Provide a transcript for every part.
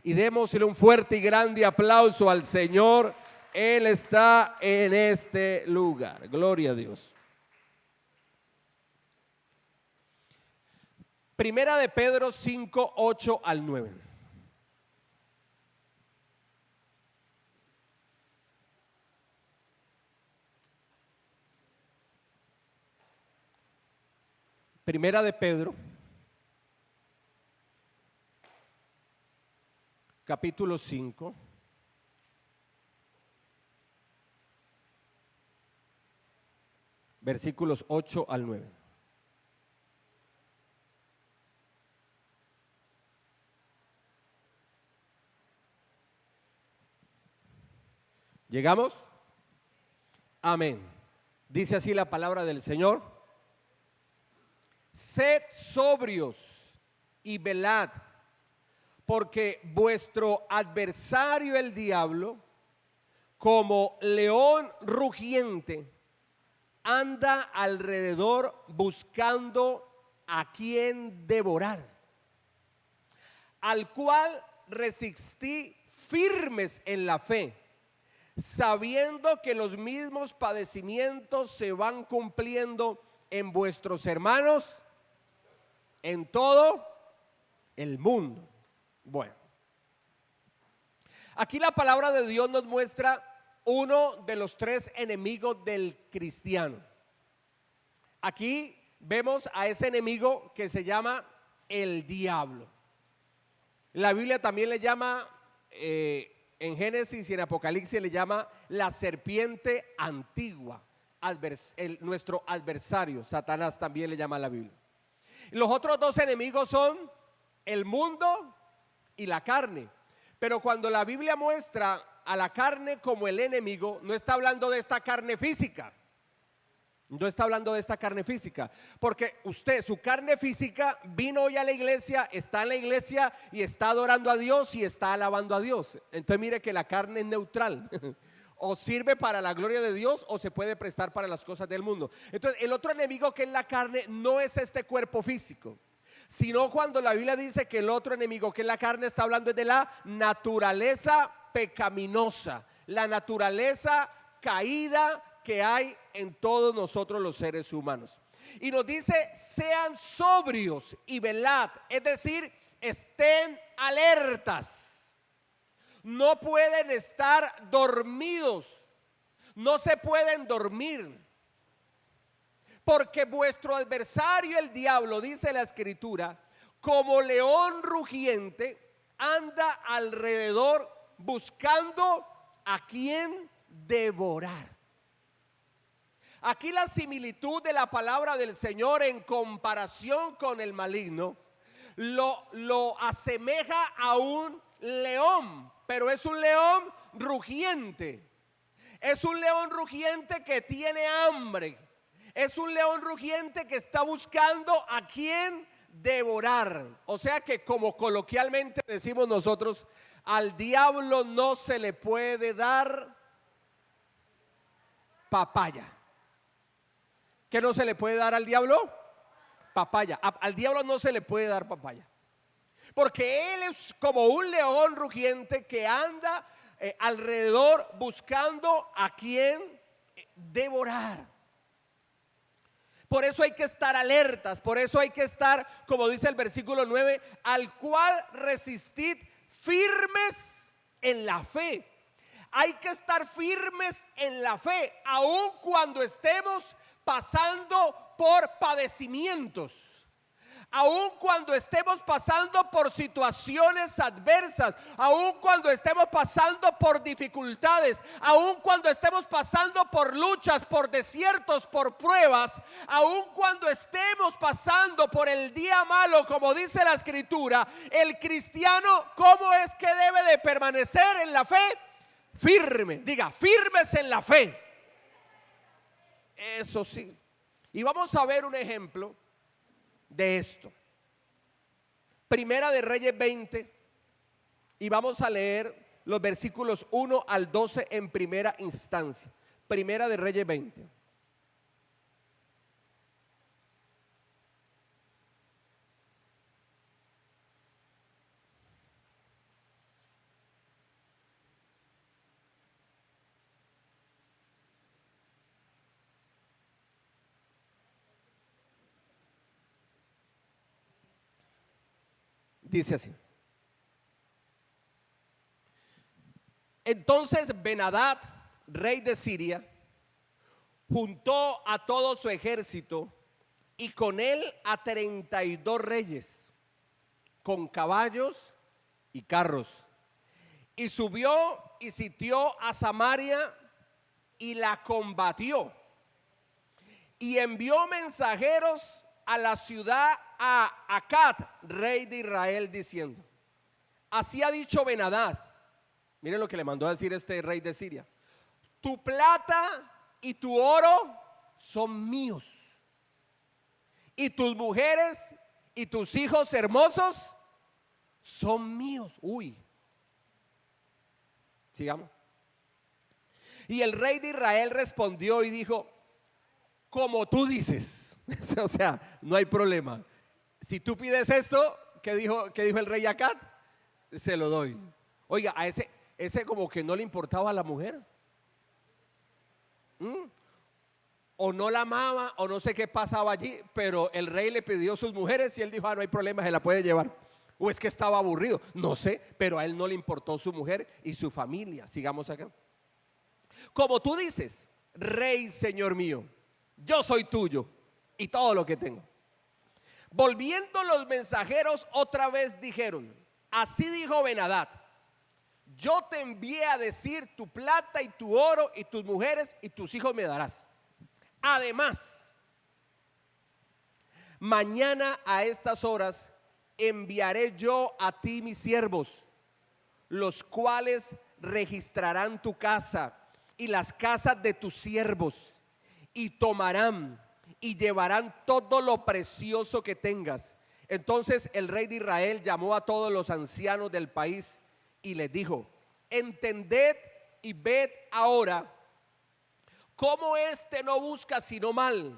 y démosle un fuerte y grande aplauso al Señor. Él está en este lugar. Gloria a Dios. Primera de Pedro 5, 8 al 9. Primera de Pedro, capítulo 5, versículos 8 al 9. ¿Llegamos? Amén. Dice así la palabra del Señor: sed sobrios y velad, porque vuestro adversario el diablo, como león rugiente, anda alrededor buscando a quien devorar, al cual resistí firmes en la fe, sabiendo que los mismos padecimientos se van cumpliendo en vuestros hermanos en todo el mundo. Bueno, aquí la palabra de Dios nos muestra uno de los tres enemigos del cristiano. Aquí vemos a ese enemigo que se llama el diablo. La Biblia también le llama, en Génesis y en Apocalipsis le llama la serpiente antigua, nuestro adversario. Satanás también le llama a la Biblia. Los otros dos enemigos son el mundo y la carne. Pero cuando la Biblia muestra a la carne como el enemigo, no está hablando de esta carne física. No está hablando de esta carne física, porque usted, su carne física, vino hoy a la iglesia, está en la iglesia y está adorando a Dios y está alabando a Dios. Entonces mire que la carne es neutral. O sirve para la gloria de Dios o se puede prestar para las cosas del mundo. Entonces el otro enemigo, que es la carne, no es este cuerpo físico, sino cuando la Biblia dice que el otro enemigo, que es la carne, está hablando de la naturaleza pecaminosa, la naturaleza caída que hay en todos nosotros los seres humanos. Y nos dice: sean sobrios y velad, es decir, estén alertas. No pueden estar dormidos, no se pueden dormir, porque vuestro adversario el diablo, dice la escritura, como león rugiente, anda alrededor buscando a quien devorar. Aquí la similitud de la palabra del Señor en comparación con el maligno lo asemeja a un león, pero es un león rugiente. Es un león rugiente que tiene hambre. Es un león rugiente que está buscando a quien devorar. O sea que, como coloquialmente decimos nosotros, al diablo no se le puede dar papaya. ¿Qué no se le puede dar al diablo? Papaya. Al diablo no se le puede dar papaya, porque él es como un león rugiente que anda alrededor buscando a quien devorar. Por eso hay que estar alertas, por eso hay que estar, como dice el versículo 9, al cual resistid firmes en la fe. Hay que estar firmes en la fe, aun cuando estemos pasando por padecimientos. Aun cuando estemos pasando por situaciones adversas, aun cuando estemos pasando por dificultades, aun cuando estemos pasando por luchas, por desiertos, por pruebas, aun cuando estemos pasando por el día malo, como dice la escritura, el cristiano, ¿cómo es que debe de permanecer en la fe? Firme, diga, firmes en la fe. Eso sí. Y vamos a ver un ejemplo de esto. Primera de Reyes 20, y vamos a leer los versículos 1 al 12 en primera instancia. Primera de Reyes 20. Dice así. Entonces Ben-Hadad, rey de Siria, juntó a todo su ejército y con él a 32 reyes, con caballos y carros. Y subió y sitió a Samaria y la combatió. Y envió mensajeros a la ciudad a Acab, rey de Israel, diciendo: así ha dicho Ben-Hadad. Miren lo que le mandó a decir este rey de Siria: tu plata y tu oro son míos, y tus mujeres y tus hijos hermosos son míos. Uy, sigamos. Y el rey de Israel respondió y dijo: como tú dices. O sea, no hay problema. Si tú pides esto, ¿qué dijo el rey Acab? Se lo doy. Oiga, a ese como que no le importaba a la mujer. O no la amaba, o no sé qué pasaba allí, pero el rey le pidió sus mujeres y él dijo: no hay problema, se la puede llevar. O es que estaba aburrido, no sé, pero a él no le importó su mujer y su familia. Sigamos acá. Como tú dices, rey, señor mío, yo soy tuyo y todo lo que tengo. Volviendo los mensajeros otra vez dijeron: así dijo Ben-Hadad, yo te envié a decir: tu plata y tu oro y tus mujeres y tus hijos me darás. Además, mañana a estas horas enviaré yo a ti mis siervos, los cuales registrarán tu casa y las casas de tus siervos, y tomarán y llevarán todo lo precioso que tengas. Entonces el rey de Israel llamó a todos los ancianos del país y les dijo: entended y ved ahora cómo éste no busca sino mal,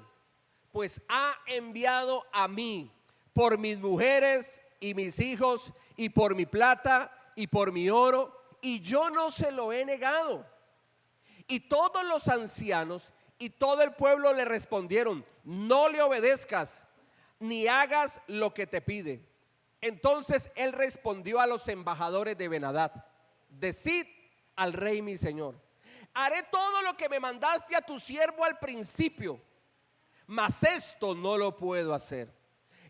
pues ha enviado a mí por mis mujeres y mis hijos y por mi plata y por mi oro, y yo no se lo he negado. Y todos los ancianos y todo el pueblo le respondieron: no le obedezcas ni hagas lo que te pide. Entonces él respondió a los embajadores de Ben-Hadad: decid al rey mi señor, haré todo lo que me mandaste a tu siervo al principio, mas esto no lo puedo hacer.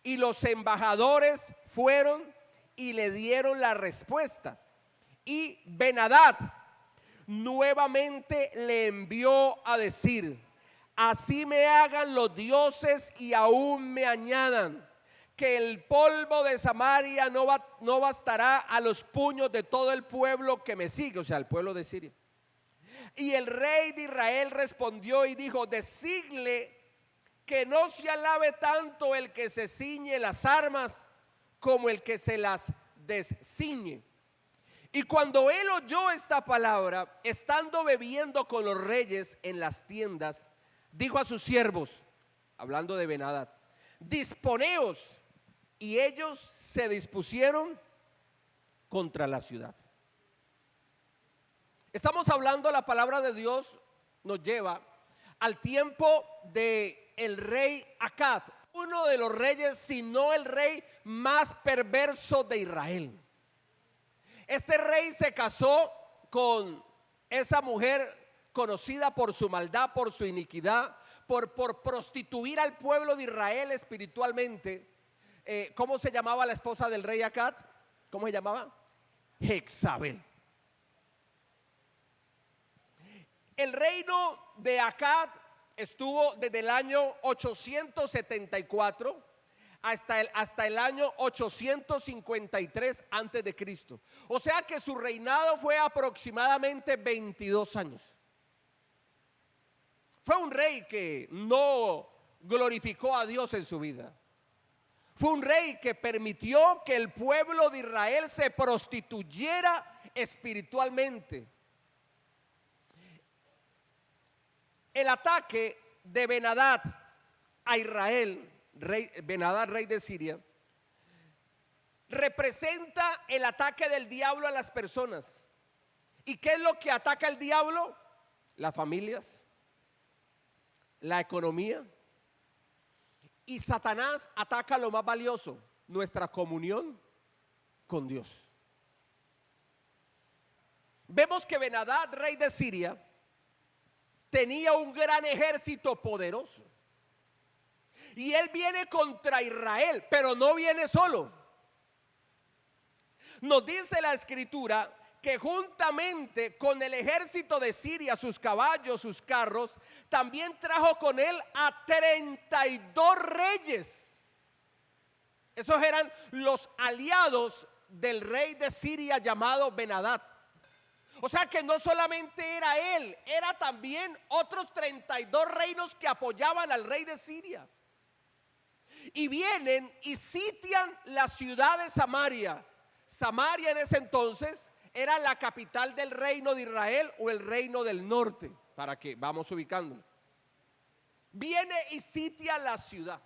Y los embajadores fueron y le dieron la respuesta. Y Ben-Hadad nuevamente le envió a decir: así me hagan los dioses y aún me añadan, que el polvo de Samaria no bastará a los puños de todo el pueblo que me sigue, o sea, el pueblo de Siria. Y el rey de Israel respondió y dijo: decidle que no se alabe tanto el que se ciñe las armas como el que se las desciñe. Y cuando él oyó esta palabra, estando bebiendo con los reyes en las tiendas, dijo a sus siervos, hablando de Ben-Hadad: disponeos. Y ellos se dispusieron contra la ciudad. Estamos hablando, la palabra de Dios nos lleva al tiempo de el rey Acab, uno de los reyes, si no el rey más perverso de Israel. Este rey se casó con esa mujer conocida por su maldad, por su iniquidad, por prostituir al pueblo de Israel espiritualmente. ¿Cómo se llamaba la esposa del rey Acab? ¿Cómo se llamaba? Jezabel. El reino de Acab estuvo desde el año 874 hasta el año 853 antes de Cristo. O sea que su reinado fue aproximadamente 22 años. Fue un rey que no glorificó a Dios en su vida. Fue un rey que permitió que el pueblo de Israel se prostituyera espiritualmente. El ataque de Ben-Hadad a Israel, Ben-Hadad, rey de Siria, representa el ataque del diablo a las personas. ¿Y qué es lo que ataca el diablo? Las familias, la economía. Y Satanás ataca lo más valioso: nuestra comunión con Dios. Vemos que Ben-Hadad, rey de Siria, tenía un gran ejército poderoso. Y él viene contra Israel, pero no viene solo. Nos dice la escritura que juntamente con el ejército de Siria, sus caballos, sus carros, también trajo con él a 32 reyes. Esos eran los aliados del rey de Siria llamado Ben-Hadad. O sea que no solamente era él, era también otros 32 reinos que apoyaban al rey de Siria. Y vienen y sitian la ciudad de Samaria. Samaria en ese entonces era la capital del reino de Israel o el reino del norte, para que vamos ubicándolo. Viene y sitia la ciudad.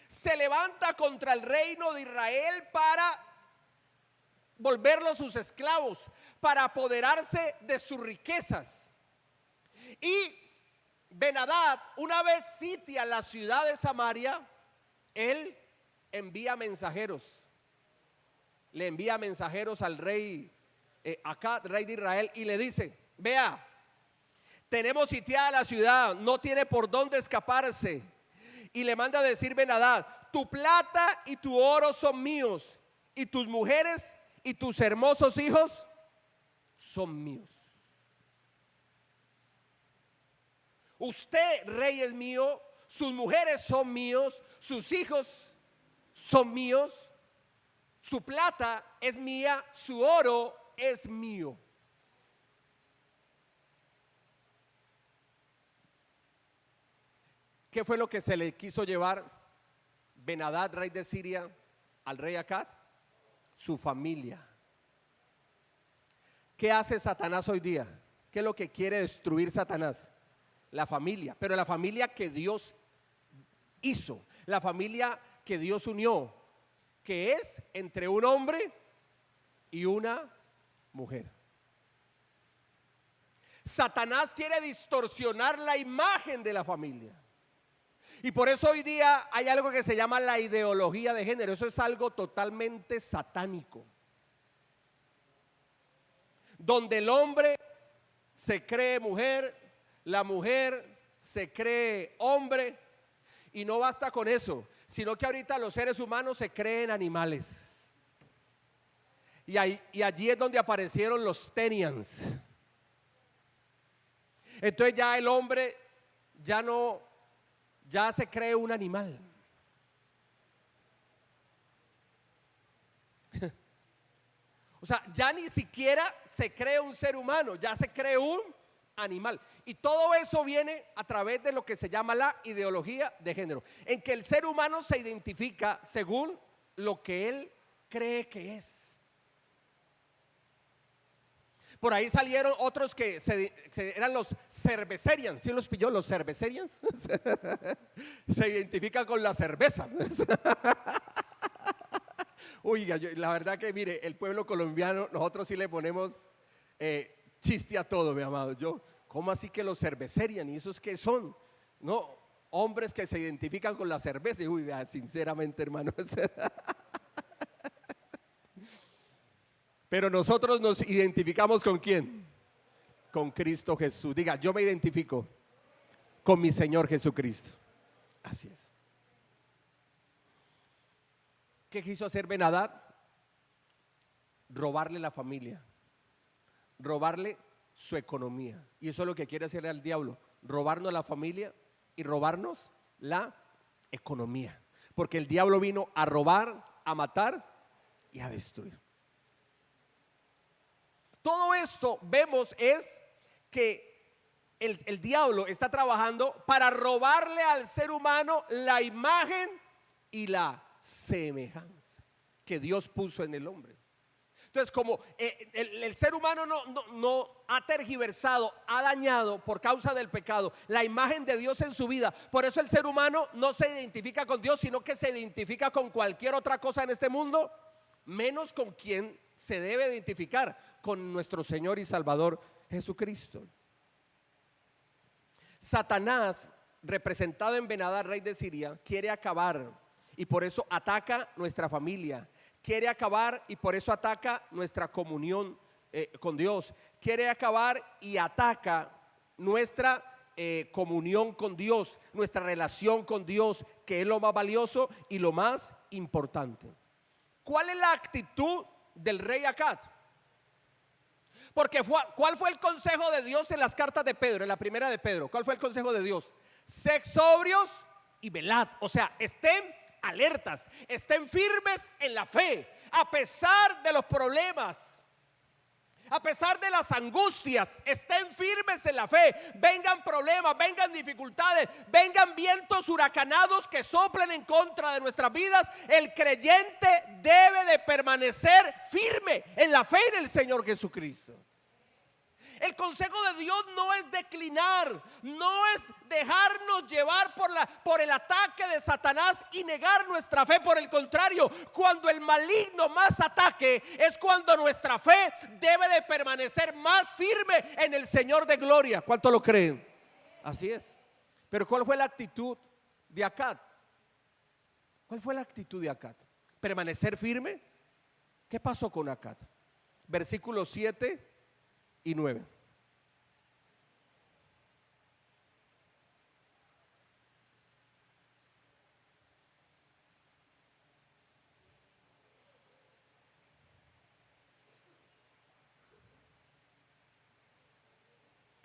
Se levanta contra el reino de Israel para volverlos sus esclavos, para apoderarse de sus riquezas. Y Ben-Hadad, una vez sitia la ciudad de Samaria, él envía mensajeros. Le envía mensajeros al rey Acab, rey de Israel, y le dice: vea, tenemos sitiada la ciudad, no tiene por dónde escaparse. Y le manda a decir Ben-Hadad: tu plata y tu oro son míos, y tus mujeres y tus hermosos hijos son míos. Usted, rey, es mío, sus mujeres son míos, sus hijos son míos, su plata es mía, su oro es mío. ¿Qué fue lo que se le quiso llevar Ben-Hadad, rey de Siria, al rey Acab? Su familia. ¿Qué hace Satanás hoy día? ¿Qué es lo que quiere destruir Satanás? La familia, pero la familia que Dios hizo, la familia que Dios unió, que es entre un hombre y una mujer. Satanás quiere distorsionar la imagen de la familia. Y por eso hoy día hay algo que se llama la ideología de género. Eso es algo totalmente satánico, donde el hombre se cree mujer, la mujer se cree hombre. Y no basta con eso, sino que ahorita los seres humanos se creen animales. Y allí es donde aparecieron los Tenians. Entonces ya el hombre ya se cree un animal. O sea, ya ni siquiera se cree un ser humano, ya se cree un animal. Y todo eso viene a través de lo que se llama la ideología de género, en que el ser humano se identifica según lo que él cree que es. Por ahí salieron otros que eran los cervecerians. ¿Sí los pilló? Los cervecerians se identifican con la cerveza. Oiga, la verdad que mire, el pueblo colombiano, nosotros sí le ponemos chiste a todo, mi amado. ¿Cómo así que los cervecerian? ¿Y esos qué son? No, hombres que se identifican con la cerveza. Uy, sinceramente, hermano. Pero nosotros nos identificamos ¿con quién? Con Cristo Jesús. Diga, yo me identifico con mi Señor Jesucristo. Así es. ¿Qué quiso hacer Ben-Hadad? Robarle la familia, robarle su economía. Y eso es lo que quiere hacer el diablo: robarnos la familia y robarnos la economía. Porque el diablo vino a robar, a matar y a destruir. Todo esto vemos es que el diablo está trabajando para robarle al ser humano la imagen y la semejanza que Dios puso en el hombre. Entonces, como el ser humano no ha tergiversado, ha dañado por causa del pecado la imagen de Dios en su vida, por eso el ser humano no se identifica con Dios, sino que se identifica con cualquier otra cosa en este mundo, menos con quien se debe identificar, con nuestro Señor y Salvador Jesucristo. Satanás, representado en Ben-Hadad, rey de Siria, quiere acabar, y por eso ataca nuestra familia, quiere acabar y por eso ataca nuestra comunión con Dios. Quiere acabar y ataca nuestra comunión con Dios, nuestra relación con Dios, que es lo más valioso y lo más importante. ¿Cuál es la actitud del rey Acab? Porque ¿cuál fue el consejo de Dios en las cartas de Pedro, en la primera de Pedro? ¿Cuál fue el consejo de Dios? Sed sobrios y velad. O sea, estén alertas, estén firmes en la fe, a pesar de los problemas, a pesar de las angustias, estén firmes en la fe. Vengan problemas, vengan dificultades, vengan vientos huracanados que soplen en contra de nuestras vidas. El creyente debe de permanecer firme en la fe en el Señor Jesucristo. El consejo de Dios no es declinar, no es dejarnos llevar por el ataque de Satanás y negar nuestra fe. Por el contrario, cuando el maligno más ataque es cuando nuestra fe debe de permanecer más firme en el Señor de gloria. ¿Cuánto lo creen? Así es. Pero ¿cuál fue la actitud de Acab? ¿Cuál fue la actitud de Acab? ¿Permanecer firme? ¿Qué pasó con Acab? Versículos 7 y 9.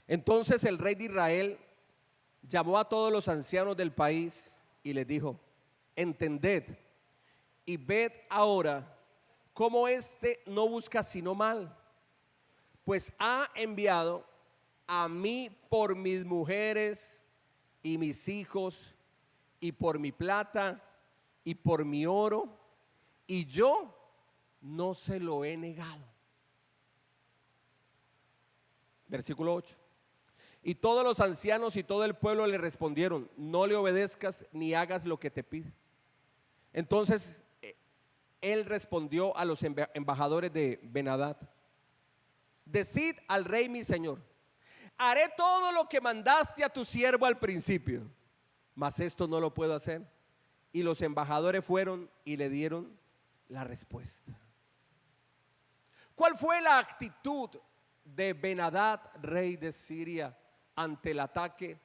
Entonces el rey de Israel llamó a todos los ancianos del país y les dijo: entended y ved ahora cómo éste no busca sino mal, pues ha enviado a mí por mis mujeres y mis hijos, y por mi plata y por mi oro, y yo no se lo he negado. Versículo 8. Y todos los ancianos y todo el pueblo le respondieron: no le obedezcas ni hagas lo que te pide. Entonces él respondió a los embajadores de Ben-Hadad: decid al rey mi señor, haré todo lo que mandaste a tu siervo al principio, mas esto no lo puedo hacer. Y los embajadores fueron y le dieron la respuesta. ¿Cuál fue la actitud de Ben-Hadad, rey de Siria, ante el ataque?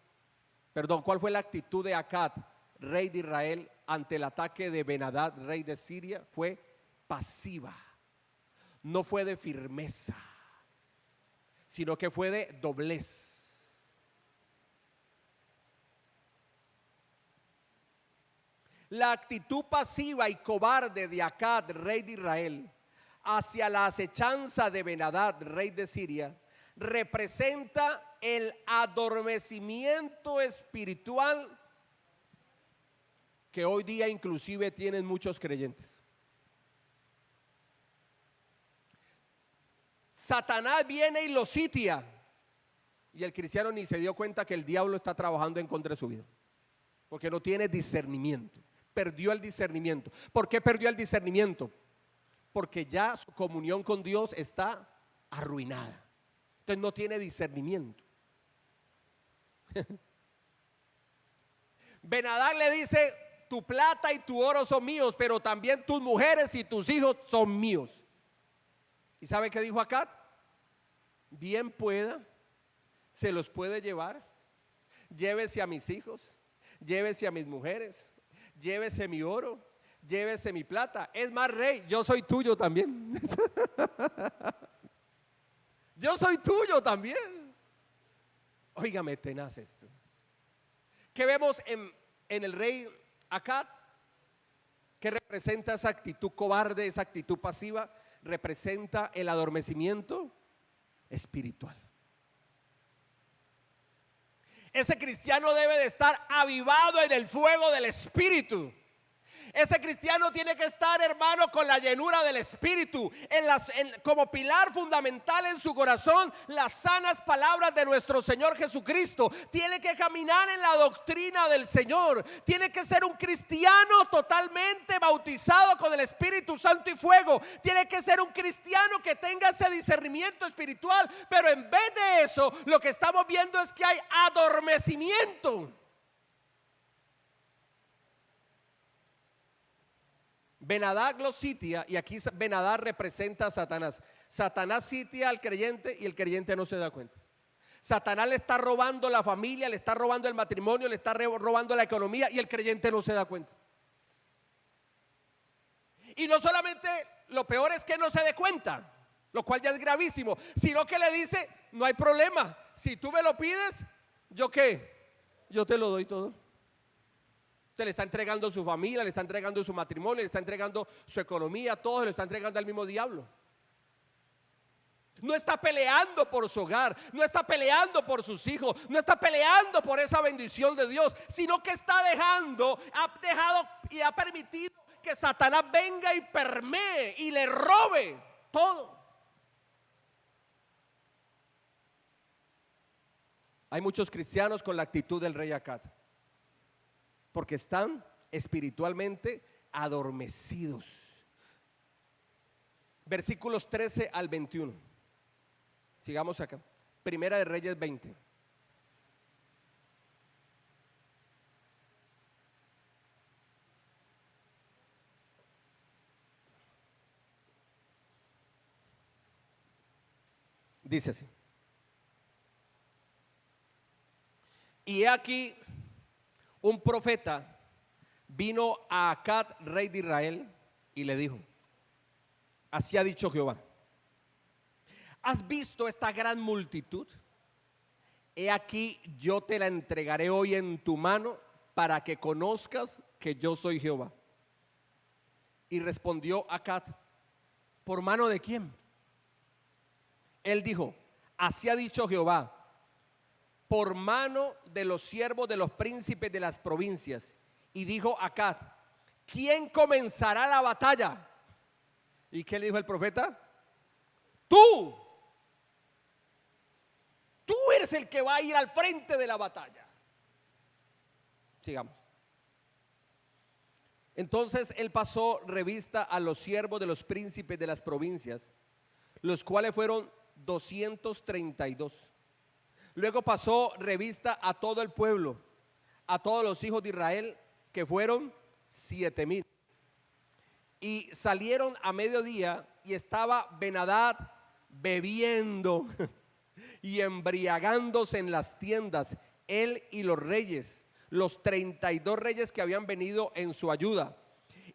¿Cuál fue la actitud de Acab, rey de Israel, ante el ataque de Ben-Hadad, rey de Siria? Fue pasiva, no fue de firmeza, sino que fue de doblez. La actitud pasiva y cobarde de Acab, rey de Israel, hacia la acechanza de Ben-Hadad, rey de Siria, representa el adormecimiento espiritual que hoy día inclusive tienen muchos creyentes. Satanás viene y lo sitia, y el cristiano ni se dio cuenta que el diablo está trabajando en contra de su vida, porque no tiene discernimiento. Perdió el discernimiento. ¿Por qué perdió el discernimiento? Porque ya su comunión con Dios está arruinada. Entonces no tiene discernimiento. Ben-Hadad le dice: tu plata y tu oro son míos, pero también tus mujeres y tus hijos son míos. ¿Y sabe qué dijo Acab? Bien pueda, se los puede llevar. Llévese a mis hijos, llévese a mis mujeres, llévese mi oro, llévese mi plata. Es más, rey, yo soy tuyo también. Yo soy tuyo también. Óigame, tenaz esto. ¿Qué vemos en el rey Acab? ¿Qué representa esa actitud cobarde, esa actitud pasiva? Representa el adormecimiento espiritual. Ese cristiano debe de estar avivado en el fuego del Espíritu. Ese cristiano tiene que estar, hermano, con la llenura del Espíritu, como pilar fundamental en su corazón, las sanas palabras de nuestro Señor Jesucristo. Tiene que caminar en la doctrina del Señor. Tiene que ser un cristiano totalmente bautizado con el Espíritu Santo y fuego. Tiene que ser un cristiano que tenga ese discernimiento espiritual. Pero en vez de eso, lo que estamos viendo es que hay adormecimiento. Ben-Hadad lo sitia, y aquí Ben-Hadad representa a Satanás. Satanás sitia al creyente y el creyente no se da cuenta. Satanás le está robando la familia, le está robando el matrimonio, le está robando la economía y el creyente no se da cuenta. Y no solamente, lo peor es que no se dé cuenta, lo cual ya es gravísimo, sino que le dice, no hay problema, si tú me lo pides, ¿yo qué? Yo te lo doy todo. Usted le está entregando su familia, le está entregando su matrimonio, le está entregando su economía, todo se lo está entregando al mismo diablo. No está peleando por su hogar, no está peleando por sus hijos, no está peleando por esa bendición de Dios, sino que está ha dejado y ha permitido que Satanás venga y permee y le robe todo. Hay muchos cristianos con la actitud del rey Acab, porque están espiritualmente adormecidos. Versículos 13 al 21. Sigamos acá. Primera de Reyes 20. Dice así: y he aquí un profeta vino a Acab, rey de Israel, y le dijo: así ha dicho Jehová, ¿has visto esta gran multitud? He aquí yo te la entregaré hoy en tu mano para que conozcas que yo soy Jehová. Y respondió Acab: ¿por mano de quién? Él dijo: así ha dicho Jehová, por mano de los siervos de los príncipes de las provincias. Y dijo Acab: ¿quién comenzará la batalla? ¿Y qué le dijo el profeta? Tú eres el que va a ir al frente de la batalla. Sigamos. Entonces él pasó revista a los siervos de los príncipes de las provincias, los cuales fueron 232. Luego pasó revista a todo el pueblo, a todos los hijos de Israel, que fueron 7,000. Y salieron a mediodía, y estaba Ben-Hadad bebiendo y embriagándose en las tiendas, él y los reyes, los 32 reyes que habían venido en su ayuda.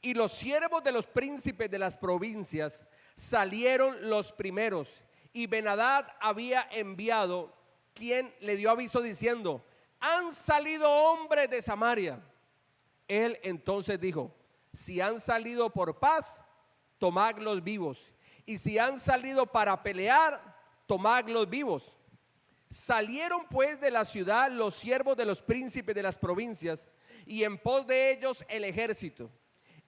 Y los siervos de los príncipes de las provincias salieron los primeros, y Ben-Hadad había enviado quien le dio aviso diciendo: han salido hombres de Samaria. Él entonces dijo: si han salido por paz, tomadlos vivos, y si han salido para pelear, tomadlos vivos. Salieron pues de la ciudad los siervos de los príncipes de las provincias, y en pos de ellos el ejército,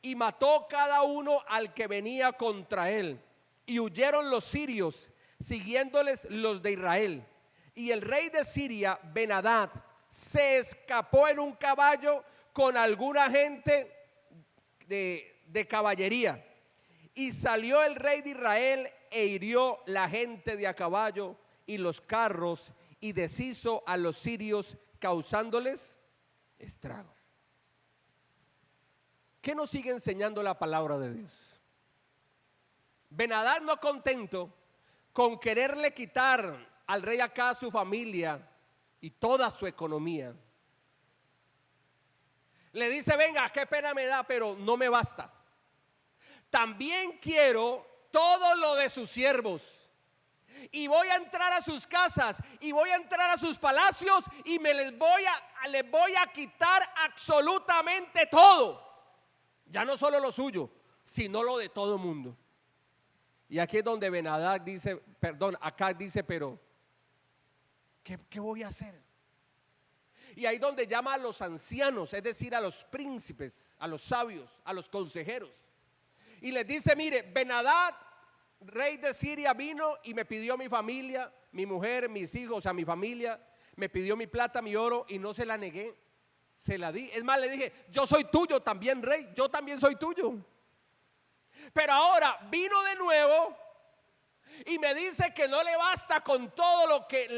y mató cada uno al que venía contra él, y huyeron los sirios, siguiéndoles los de Israel. Y el rey de Siria, Ben-Hadad, se escapó en un caballo con alguna gente de caballería, y salió el rey de Israel e hirió la gente de a caballo y los carros, y deshizo a los sirios, causándoles estrago. ¿Qué nos sigue enseñando la palabra de Dios? Ben-Hadad, no contento con quererle quitar al rey Acab su familia y toda su economía, le dice: venga, qué pena me da, pero no me basta. También quiero todo lo de sus siervos, y voy a entrar a sus casas, y voy a entrar a sus palacios, y les voy a quitar absolutamente todo. Ya no solo lo suyo, sino lo de todo el mundo. Y aquí es donde Ben-Hadad dice, Acab dice: pero ¿qué voy a hacer? Y ahí donde llama a los ancianos, es decir, a los príncipes, a los sabios, a los consejeros, y les dice: mire, Ben-Hadad, rey de Siria, vino y me pidió mi familia, mi mujer, mis hijos, o sea, mi familia, me pidió mi plata, mi oro, y no se la negué, se la di. Es más, le dije: yo soy tuyo también, rey, yo también soy tuyo. Pero ahora vino de nuevo Y me dice que no le basta con todo lo que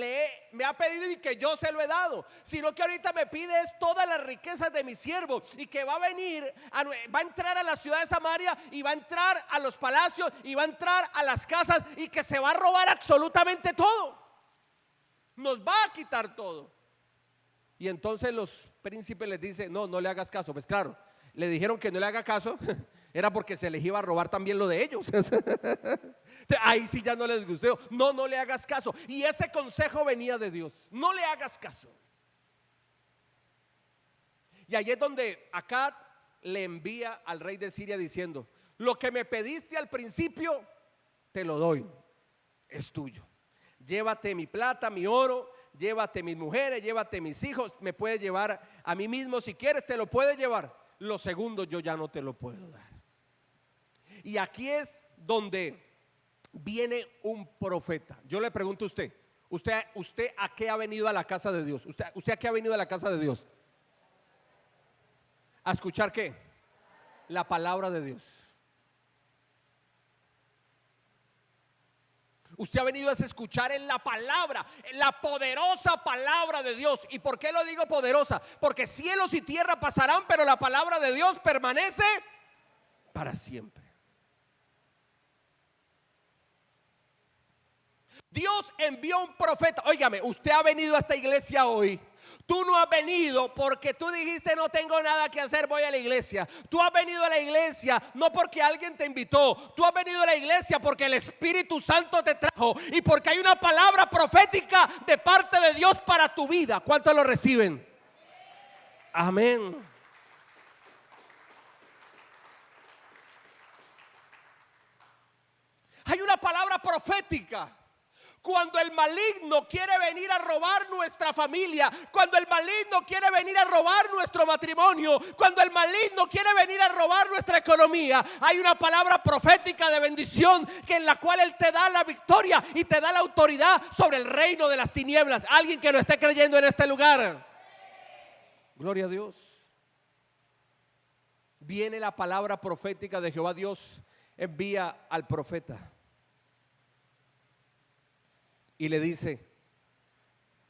me ha pedido y que yo se lo he dado, sino que ahorita me pide es todas las riquezas de mi siervo, y que va a venir, va a entrar a la ciudad de Samaria, y va a entrar a los palacios, y va a entrar a las casas, y que se va a robar absolutamente todo. Nos va a quitar todo. Y entonces los príncipes les dicen: no, no le hagas caso. Pues claro, le dijeron que no le haga caso, era porque se les iba a robar también lo de ellos. Ahí sí ya no les gustó. No, no le hagas caso. Y ese consejo venía de Dios: no le hagas caso. Y ahí es donde Acab le envía al rey de Siria diciendo: lo que me pediste al principio, te lo doy, es tuyo. Llévate mi plata, mi oro, llévate mis mujeres, llévate mis hijos, me puedes llevar a mí mismo si quieres, te lo puedes llevar. Lo segundo yo ya no te lo puedo dar. Y aquí es donde viene un profeta. Yo le pregunto a usted a qué ha venido a la casa de Dios. ¿Usted a qué ha venido a la casa de Dios? ¿A escuchar qué? La palabra de Dios. Usted ha venido a escuchar en la palabra, en la poderosa palabra de Dios. ¿Y por qué lo digo poderosa? Porque cielos y tierra pasarán, pero la palabra de Dios permanece para siempre. Dios envió un profeta. Óigame, usted ha venido a esta iglesia hoy. Tú no has venido porque tú dijiste: no tengo nada que hacer, voy a la iglesia. Tú has venido a la iglesia no porque alguien te invitó. Tú has venido a la iglesia porque el Espíritu Santo te trajo, y porque hay una palabra profética de parte de Dios para tu vida. ¿Cuántos lo reciben? Amén. Hay una palabra profética. Cuando el maligno quiere venir a robar nuestra familia, cuando el maligno quiere venir a robar nuestro matrimonio, cuando el maligno quiere venir a robar nuestra economía, hay una palabra profética de bendición, que en la cual Él te da la victoria y te da la autoridad sobre el reino de las tinieblas. Alguien que lo esté creyendo en este lugar. Gloria a Dios. Viene la palabra profética de Jehová. Dios envía al profeta y le dice: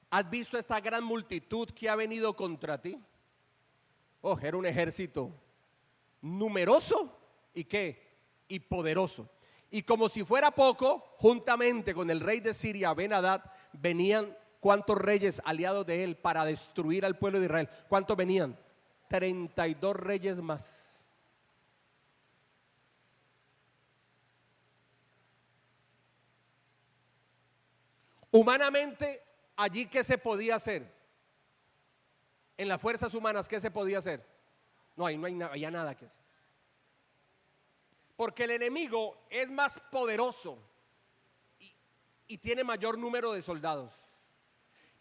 ¿has visto esta gran multitud que ha venido contra ti? Oh, era un ejército numeroso y ¿qué? Y poderoso. Y como si fuera poco, juntamente con el rey de Siria, Ben-Hadad, venían ¿cuántos reyes aliados de él para destruir al pueblo de Israel? ¿Cuántos venían? 32 reyes más. Humanamente, allí ¿qué se podía hacer? En las fuerzas humanas, ¿qué se podía hacer? No había nada que hacer. Porque el enemigo es más poderoso y tiene mayor número de soldados.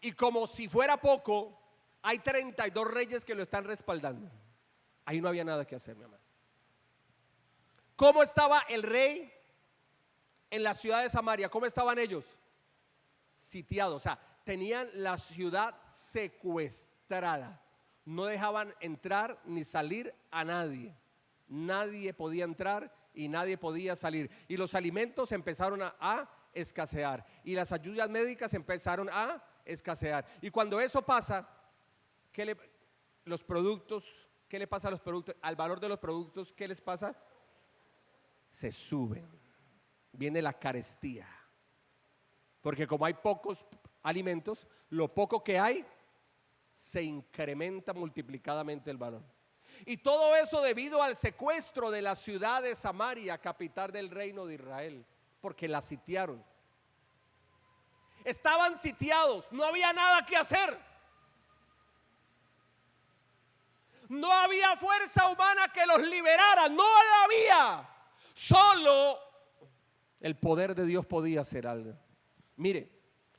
Y como si fuera poco, hay 32 reyes que lo están respaldando. Ahí no había nada que hacer, mi amado. ¿Cómo estaba el rey en la ciudad de Samaria? ¿Cómo estaban ellos? Sitiados, o sea, tenían la ciudad secuestrada. No dejaban entrar ni salir a nadie. Nadie podía entrar y nadie podía salir. Y los alimentos empezaron a escasear. Y las ayudas médicas empezaron a escasear. Y cuando eso pasa, los productos, ¿qué le pasa a los productos? Al valor de los productos, ¿qué les pasa? Se suben. Viene la carestía. Porque como hay pocos alimentos, lo poco que hay se incrementa multiplicadamente el valor. Y todo eso debido al secuestro de la ciudad de Samaria, capital del reino de Israel, porque la sitiaron. Estaban sitiados, no había nada que hacer. No había fuerza humana que los liberara, no la había. Solo el poder de Dios podía hacer algo. Mire,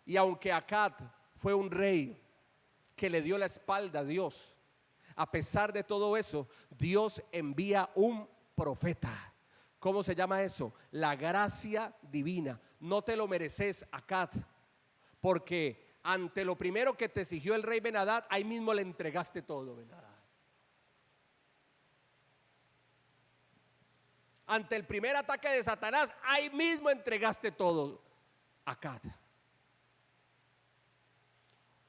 y aunque Acab fue un rey que le dio la espalda a Dios, a pesar de todo eso, Dios envía un profeta. ¿Cómo se llama eso? La gracia divina. No te lo mereces, Acab, porque ante lo primero que te exigió el rey Ben-Hadad, ahí mismo le entregaste todo, Ben-Hadad. ante el primer ataque de Satanás, ahí mismo entregaste todo a Acab.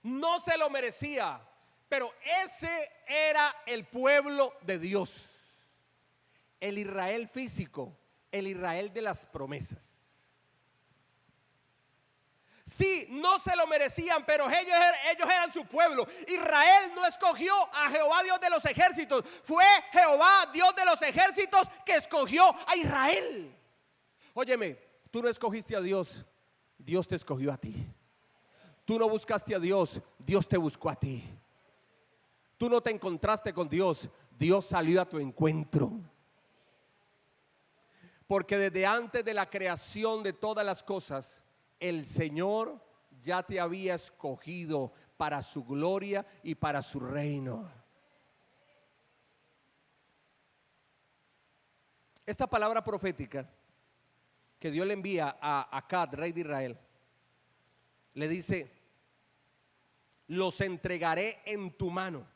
No se lo merecía, pero ese era el pueblo de Dios, el Israel físico, el Israel de las promesas. Sí, no se lo merecían, pero ellos eran su pueblo. Israel no escogió a Jehová Dios de los ejércitos, fue Jehová Dios de los ejércitos que escogió a Israel. Óyeme, tú no escogiste a Dios, Dios te escogió a ti. Tú no buscaste a Dios, Dios te buscó a ti. Tú no te encontraste con Dios, Dios salió a tu encuentro. Porque desde antes de la creación de todas las cosas, el Señor ya te había escogido para su gloria y para su reino. Esta palabra profética que Dios le envía a Acab, rey de Israel, le dice: los entregaré en tu mano.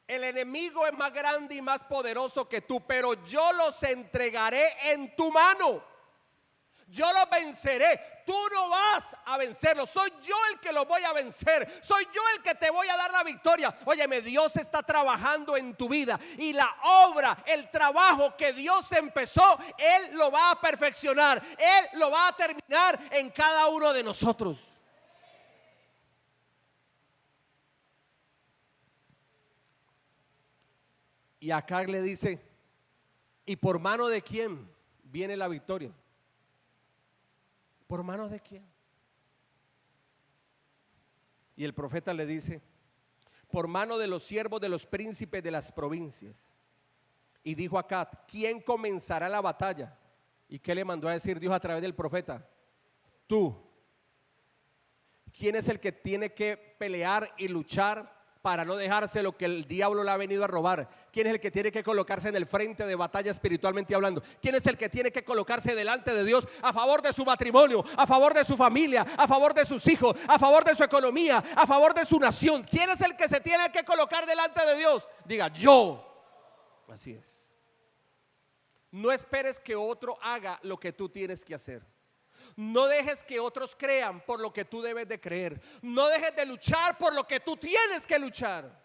El enemigo es más grande y más poderoso que tú, pero yo los entregaré en tu mano. Yo los venceré. Tú no vas a vencerlos. Soy yo el que los voy a vencer. Soy yo el que te voy a dar la victoria. Óyeme, Dios está trabajando en tu vida. Y la obra, el trabajo que Dios empezó, Él lo va a perfeccionar. Él lo va a terminar en cada uno de nosotros. Y acá le dice: ¿y por mano de quién viene la victoria? ¿Por mano de quién? Y el profeta le dice: por mano de los siervos de los príncipes de las provincias. Y dijo Acab: ¿quién comenzará la batalla? ¿Y qué le mandó a decir Dios a través del profeta? Tú. ¿Quién es el que tiene que pelear y luchar para no dejarse lo que el diablo le ha venido a robar? ¿Quién es el que tiene que colocarse en el frente de batalla espiritualmente hablando? ¿Quién es el que tiene que colocarse delante de Dios a favor de su matrimonio, a favor de su familia, a favor de sus hijos, a favor de su economía, a favor de su nación? ¿Quién es el que se tiene que colocar delante de Dios? Diga: yo. Así es. No esperes que otro haga lo que tú tienes que hacer. No dejes que otros crean por lo que tú debes de creer. No dejes de luchar por lo que tú tienes que luchar.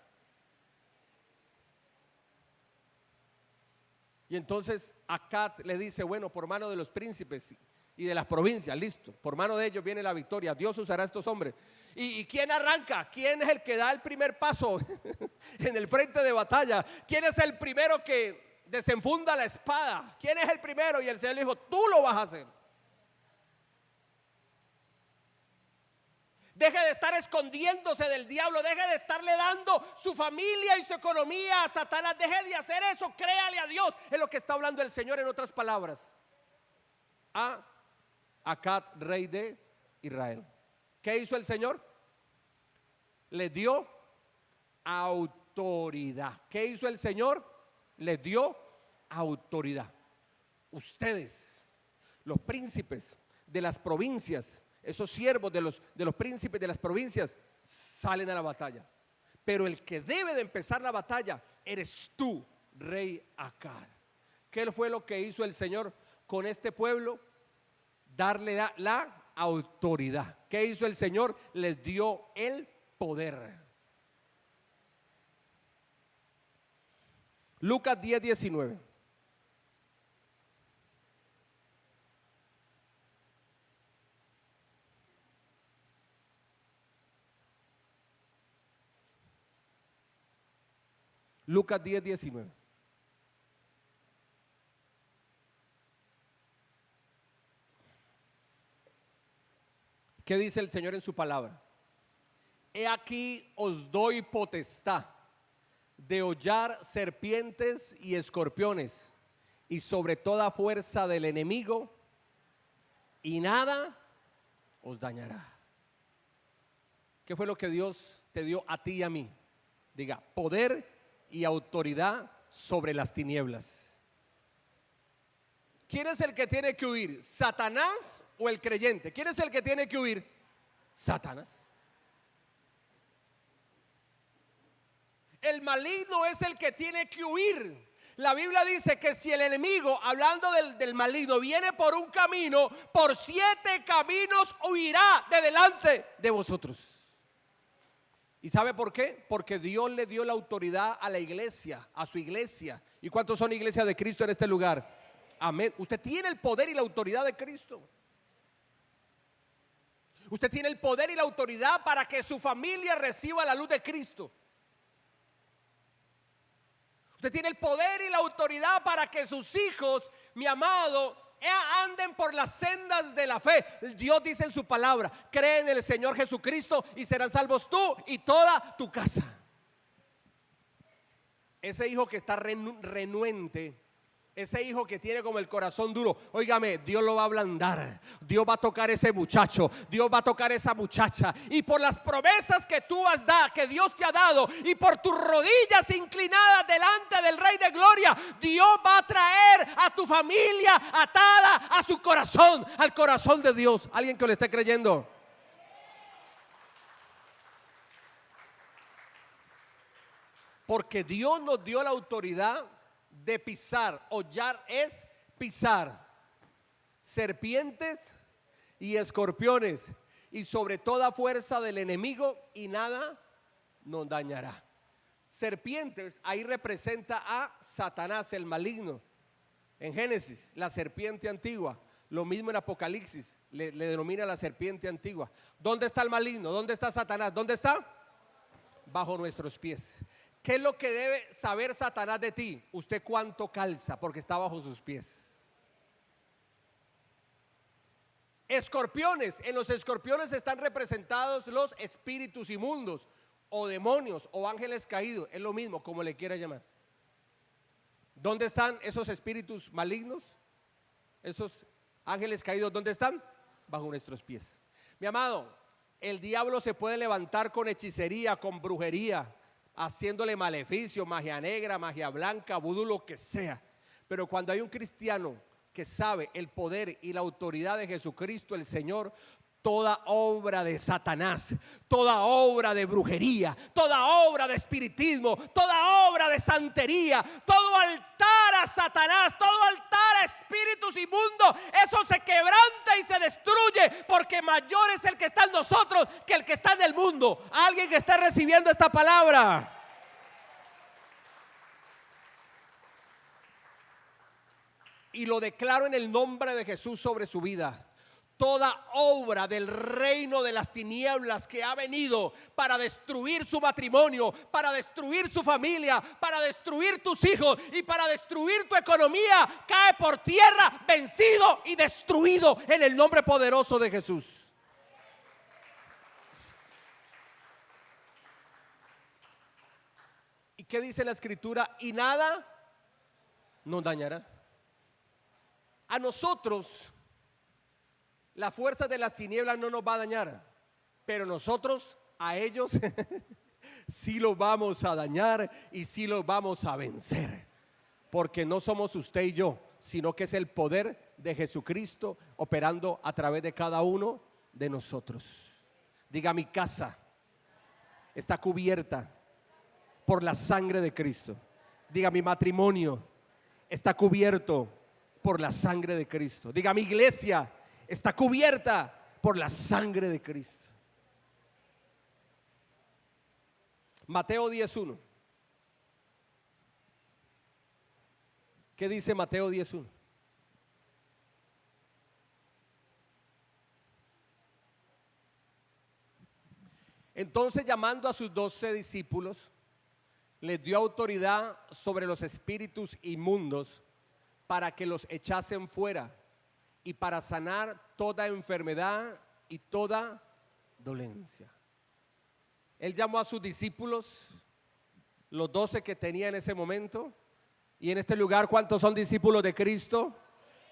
Y entonces Acab le dice: bueno, por mano de los príncipes y de las provincias, listo, por mano de ellos viene la victoria. Dios usará a estos hombres. ¿Y quién arranca? ¿Quién es el que da el primer paso en el frente de batalla? ¿Quién es el primero que desenfunda la espada? ¿Quién es el primero? Y el Señor le dijo: tú lo vas a hacer. Deje de estar escondiéndose del diablo. Deje de estarle dando su familia y su economía a Satanás. Deje de hacer eso. Créale a Dios. Es lo que está hablando el Señor, en otras palabras, a Acab, rey de Israel. ¿Qué hizo el Señor? Le dio autoridad. ¿Qué hizo el Señor? Le dio autoridad. Ustedes, los príncipes de las provincias, esos siervos de los príncipes de las provincias, salen a la batalla. Pero el que debe de empezar la batalla eres tú, rey Acab. ¿Qué fue lo que hizo el Señor con este pueblo? Darle la autoridad. ¿Qué hizo el Señor? Les dio el poder. Lucas 10:19. Lucas 10:19. ¿Qué dice el Señor en su palabra? He aquí os doy potestad de hollar serpientes y escorpiones y sobre toda fuerza del enemigo, y nada os dañará. ¿Qué fue lo que Dios te dio a ti y a mí? Diga: poder y autoridad sobre las tinieblas. ¿Quién es el que tiene que huir? ¿Satanás o el creyente? ¿Quién es el que tiene que huir? Satanás. El maligno es el que tiene que huir. La Biblia dice que si el enemigo, hablando del maligno, viene por un camino, por 7 caminos huirá de delante de vosotros. ¿Y sabe por qué? Porque Dios le dio la autoridad a la iglesia, a su iglesia. ¿Y cuántos son iglesia de Cristo en este lugar? Amén. Usted tiene el poder y la autoridad de Cristo. Usted tiene el poder y la autoridad para que su familia reciba la luz de Cristo. Usted tiene el poder y la autoridad para que sus hijos, mi amado, anden por las sendas de la fe. Dios dice en su palabra: cree en el Señor Jesucristo y serán salvos tú y toda tu casa. Ese hijo que está renuente, ese hijo que tiene como el corazón duro, óigame, Dios lo va a ablandar. Dios va a tocar ese muchacho, Dios va a tocar esa muchacha. Y por las promesas que tú has dado, que Dios te ha dado, y por tus rodillas inclinadas delante del Rey de Gloria, Dios va a traer a tu familia atada a su corazón, al corazón de Dios. ¿Alguien que lo esté creyendo? Porque Dios nos dio la autoridad de pisar. Hollar es pisar serpientes y escorpiones y sobre toda fuerza del enemigo, y nada nos dañará. Serpientes ahí representa a Satanás, el maligno. En Génesis, la serpiente antigua. Lo mismo en Apocalipsis, le denomina la serpiente antigua. ¿Dónde está el maligno? ¿Dónde está Satanás? ¿Dónde está? Bajo nuestros pies. ¿Qué es lo que debe saber Satanás de ti? Usted cuánto calza, porque está bajo sus pies. Escorpiones. En los escorpiones están representados los espíritus inmundos, o demonios, o ángeles caídos. Es lo mismo, como le quiera llamar. ¿Dónde están esos espíritus malignos? Esos ángeles caídos, ¿dónde están? Bajo nuestros pies. Mi amado, el diablo se puede levantar con hechicería, con brujería, haciéndole maleficio, magia negra, magia blanca, vudú, lo que sea. Pero cuando hay un cristiano que sabe el poder y la autoridad de Jesucristo el Señor, toda obra de Satanás, toda obra de brujería, toda obra de espiritismo, toda obra de santería, todo altar a Satanás, todo altar a espíritus inmundos, eso se quebranta y se destruye, porque mayor es el que está en nosotros que el que está en el mundo. Alguien que está recibiendo esta palabra. Y lo declaro en el nombre de Jesús sobre su vida. Toda obra del reino de las tinieblas que ha venido para destruir su matrimonio, para destruir su familia, para destruir tus hijos y para destruir tu economía, cae por tierra, vencido y destruido en el nombre poderoso de Jesús. ¿Y qué dice la escritura? Y nada nos dañará. A nosotros la fuerza de las tinieblas no nos va a dañar, pero nosotros a ellos sí los vamos a dañar y sí los vamos a vencer, porque no somos usted y yo, sino que es el poder de Jesucristo operando a través de cada uno de nosotros. Diga: mi casa está cubierta por la sangre de Cristo. Diga: mi matrimonio está cubierto por la sangre de Cristo. Diga: mi iglesia está cubierta por la sangre de Cristo. Mateo 10:1. ¿Qué dice Mateo 10:1? Entonces, llamando a sus 12 discípulos, les dio autoridad sobre los espíritus inmundos para que los echasen fuera y para sanar toda enfermedad y toda dolencia. Él llamó a sus discípulos, los 12 que tenía en ese momento. Y en este lugar, ¿cuántos son discípulos de Cristo?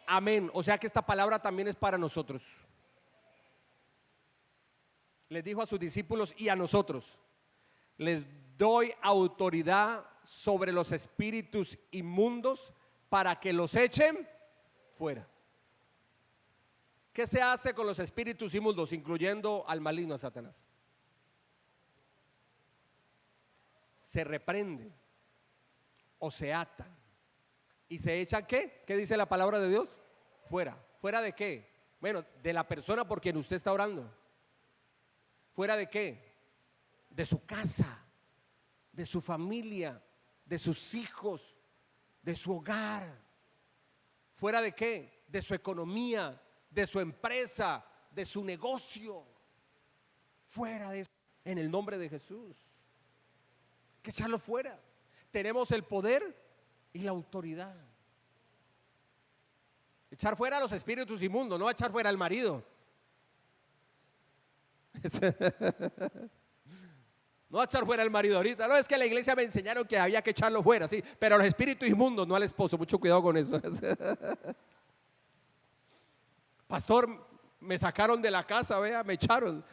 Amén. O sea que esta palabra también es para nosotros. Les dijo a sus discípulos y a nosotros: les doy autoridad sobre los espíritus inmundos para que los echen fuera. ¿Qué se hace con los espíritus inmundos, incluyendo al maligno, a Satanás? Se reprenden o se atan. ¿Y se echan qué? ¿Qué dice la palabra de Dios? Fuera. ¿Fuera de qué? Bueno, de la persona por quien usted está orando. ¿Fuera de qué? De su casa, de su familia, de sus hijos, de su hogar. ¿Fuera de qué? De su economía, de su empresa, de su negocio. Fuera de eso, en el nombre de Jesús. Hay que echarlo fuera. Tenemos el poder y la autoridad. Echar fuera a los espíritus inmundos, no echar fuera al marido. No echar fuera al marido ahorita. No, es que la iglesia me enseñaron que había que echarlo fuera, sí, pero a los espíritus inmundos, no al esposo. Mucho cuidado con eso. Pastor, me sacaron de la casa, vea, me echaron.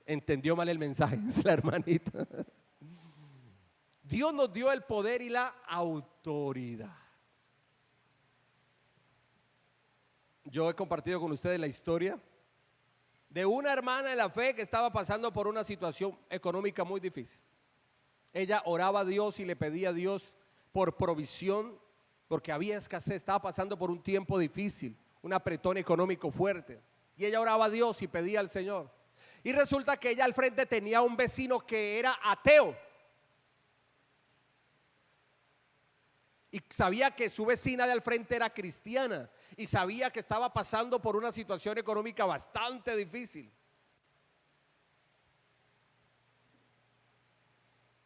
Entendió mal el mensaje, es la hermanita. Dios nos dio el poder y la autoridad. Yo he compartido con ustedes la historia de una hermana en la fe que estaba pasando por una situación económica muy difícil. Ella oraba a Dios y le pedía a Dios por provisión, porque había escasez, estaba pasando por un tiempo difícil, un apretón económico fuerte. Y ella oraba a Dios y pedía al Señor. Y resulta que ella al frente tenía un vecino que era ateo. Y sabía que su vecina de al frente era cristiana. Y sabía que estaba pasando por una situación económica bastante difícil.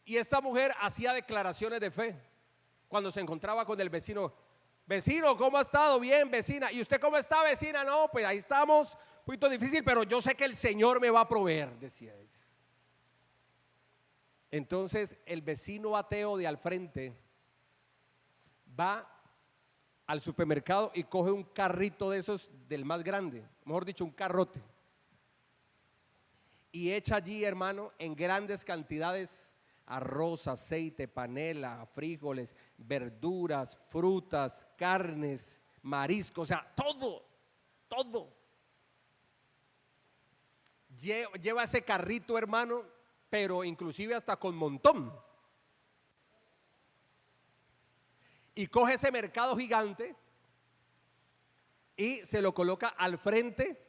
Y esta mujer hacía declaraciones de fe cuando se encontraba con el vecino. Vecino, ¿cómo ha estado? Bien, vecina. ¿Y usted cómo está, vecina? No, pues ahí estamos, un poquito difícil, pero yo sé que el Señor me va a proveer, decía ella. Entonces el vecino ateo de al frente va al supermercado y coge un carrito de esos del más grande, mejor dicho, un carrote, y echa allí, hermano, en grandes cantidades arroz, aceite, panela, frijoles, verduras, frutas, carnes, mariscos, o sea, todo. Lleva ese carrito, hermano, pero inclusive hasta con montón. Y coge ese mercado gigante y se lo coloca al frente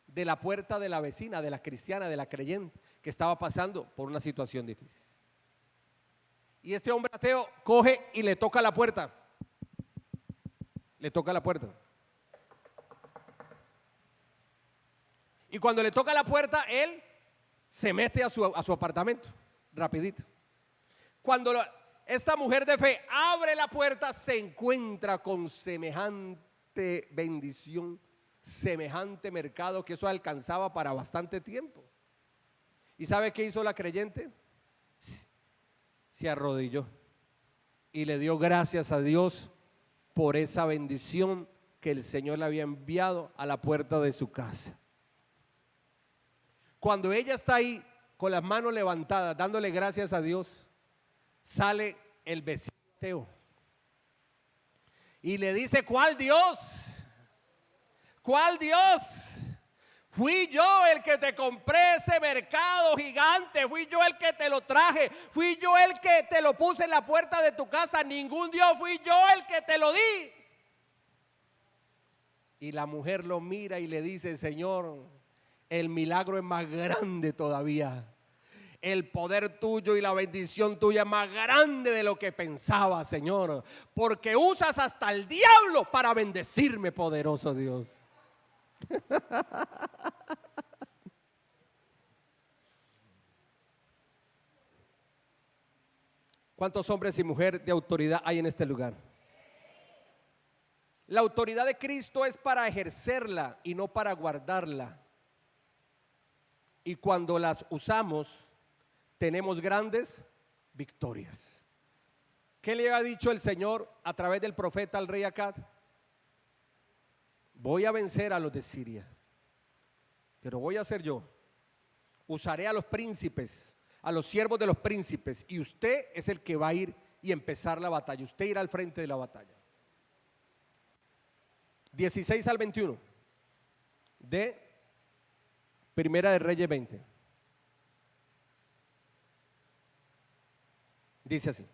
de la puerta de la vecina, de la cristiana, de la creyente, que estaba pasando por una situación difícil. Y este hombre ateo coge y le toca la puerta. Le toca la puerta. Y cuando le toca la puerta, él se mete a su apartamento, rapidito. Cuando esta mujer de fe abre la puerta, se encuentra con semejante bendición, semejante mercado, que eso alcanzaba para bastante tiempo. ¿Y sabe qué hizo la creyente? Se arrodilló y le dio gracias a Dios por esa bendición que el Señor le había enviado a la puerta de su casa. Cuando ella está ahí con las manos levantadas dándole gracias a Dios, sale el vecino ateo y le dice: ¿cuál Dios? ¿Cuál Dios? Fui yo el que te compré ese mercado gigante, fui yo el que te lo traje, fui yo el que te lo puse en la puerta de tu casa, ningún Dios, fui yo el que te lo di. Y la mujer lo mira y le dice: Señor, el milagro es más grande todavía. El poder tuyo y la bendición tuya es más grande de lo que pensaba, Señor, porque usas hasta el diablo para bendecirme, poderoso Dios. ¿Cuántos hombres y mujeres de autoridad hay en este lugar? La autoridad de Cristo es para ejercerla y no para guardarla. Y cuando las usamos, tenemos grandes victorias. ¿Qué le ha dicho el Señor a través del profeta al rey Acab? Voy a vencer a los de Siria, pero voy a ser yo. Usaré a los príncipes, a los siervos de los príncipes, y usted es el que va a ir y empezar la batalla. Usted irá al frente de la batalla. 16 al 21 de Primera de Reyes 20. Dice así: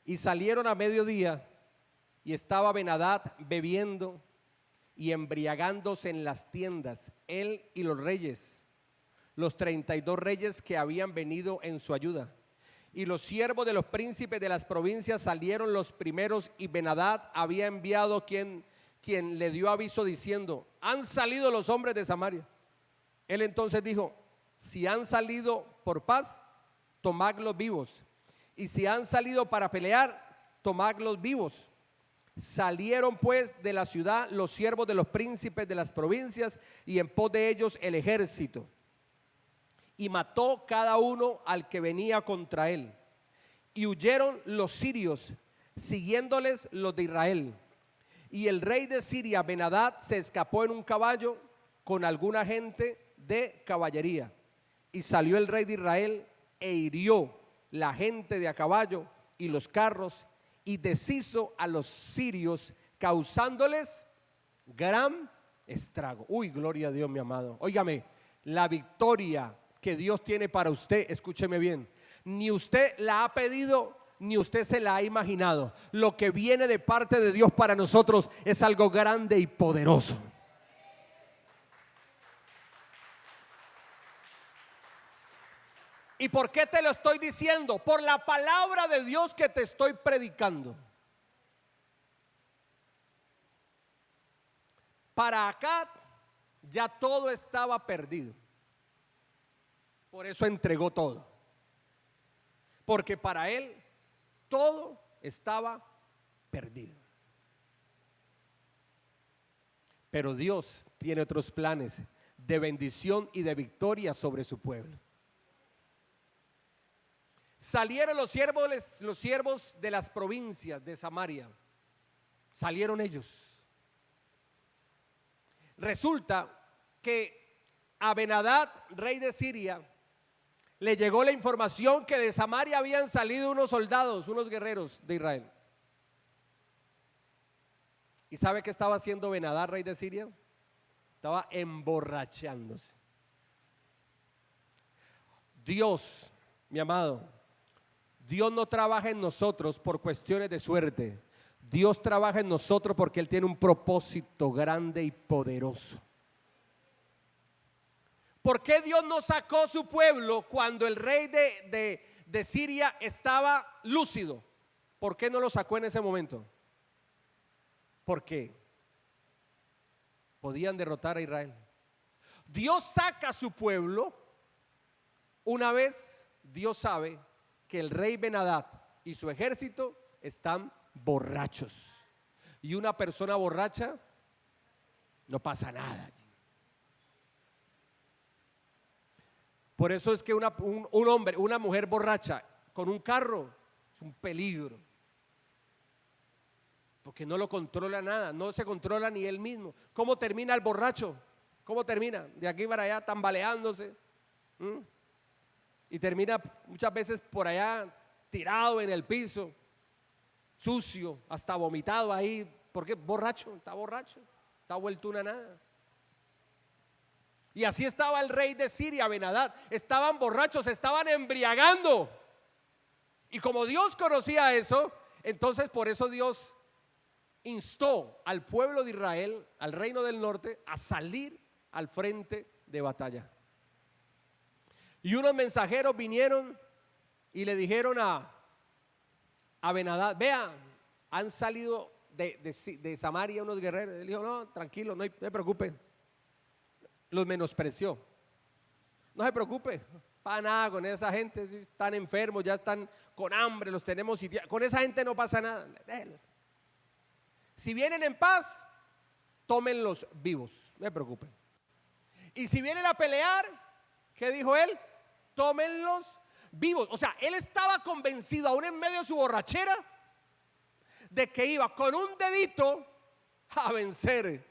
Y salieron a mediodía, y estaba Ben-Hadad bebiendo y embriagándose en las tiendas, él y los reyes, los 32 reyes que habían venido en su ayuda. Y los siervos de los príncipes de las provincias salieron los primeros, y Ben-Hadad había enviado quien le dio aviso diciendo: han salido los hombres de Samaria. Él entonces dijo: si han salido por paz, tomadlos vivos, y si han salido para pelear, tomadlos vivos. Salieron pues de la ciudad los siervos de los príncipes de las provincias, y en pos de ellos el ejército, y mató cada uno al que venía contra él. Y huyeron los sirios, siguiéndoles los de Israel. Y el rey de Siria, Ben-Hadad, se escapó en un caballo con alguna gente de caballería. Y salió el rey de Israel e hirió la gente de a caballo y los carros, y deshizo a los sirios, causándoles gran estrago. Uy, gloria a Dios, mi amado. Óigame, la victoria que Dios tiene para usted, escúcheme bien, ni usted la ha pedido, ni usted se la ha imaginado. Lo que viene de parte de Dios para nosotros es algo grande y poderoso. ¿Y por qué te lo estoy diciendo? Por la palabra de Dios que te estoy predicando. Para Acab ya todo estaba perdido. Por eso entregó todo. Porque para él todo estaba perdido. Pero Dios tiene otros planes de bendición y de victoria sobre su pueblo. Salieron los siervos de las provincias de Samaria. Salieron ellos. Resulta que a Ben-Hadad, rey de Siria, le llegó la información que de Samaria habían salido unos soldados, unos guerreros de Israel. ¿Y sabe qué estaba haciendo Ben-Hadad, rey de Siria? Estaba emborrachándose. Dios, mi amado, Dios no trabaja en nosotros por cuestiones de suerte. Dios trabaja en nosotros porque Él tiene un propósito grande y poderoso. ¿Por qué Dios no sacó su pueblo cuando el rey de Siria estaba lúcido? ¿Por qué no lo sacó en ese momento? Porque podían derrotar a Israel. Dios saca a su pueblo una vez Dios sabe que el rey Ben-Hadad y su ejército están borrachos. Y una persona borracha, no pasa nada allí. Por eso es que un hombre, una mujer borracha con un carro es un peligro. Porque no lo controla nada, no se controla ni él mismo. ¿Cómo termina el borracho? ¿Cómo termina? De aquí para allá tambaleándose. Y termina muchas veces por allá tirado en el piso, sucio, hasta vomitado ahí, porque borracho, está vuelto una nada. Y así estaba el rey de Siria, Ben-Hadad. Estaban borrachos, estaban embriagando. Y como Dios conocía eso, entonces por eso Dios instó al pueblo de Israel, al reino del norte, a salir al frente de batalla. Y unos mensajeros vinieron y le dijeron a Ben-Hadad: vean, han salido de Samaria unos guerreros. Él dijo: no, tranquilo, no se preocupe. Los menospreció. No se preocupe, para nada con esa gente, están enfermos, ya están con hambre, los tenemos sitiados. Con esa gente no pasa nada, déjenlos. Si vienen en paz, tómenlos vivos, no se preocupen. Y si vienen a pelear, ¿qué dijo él? Tómenlos vivos. O sea, él estaba convencido, aún en medio de su borrachera, de que iba con un dedito a vencer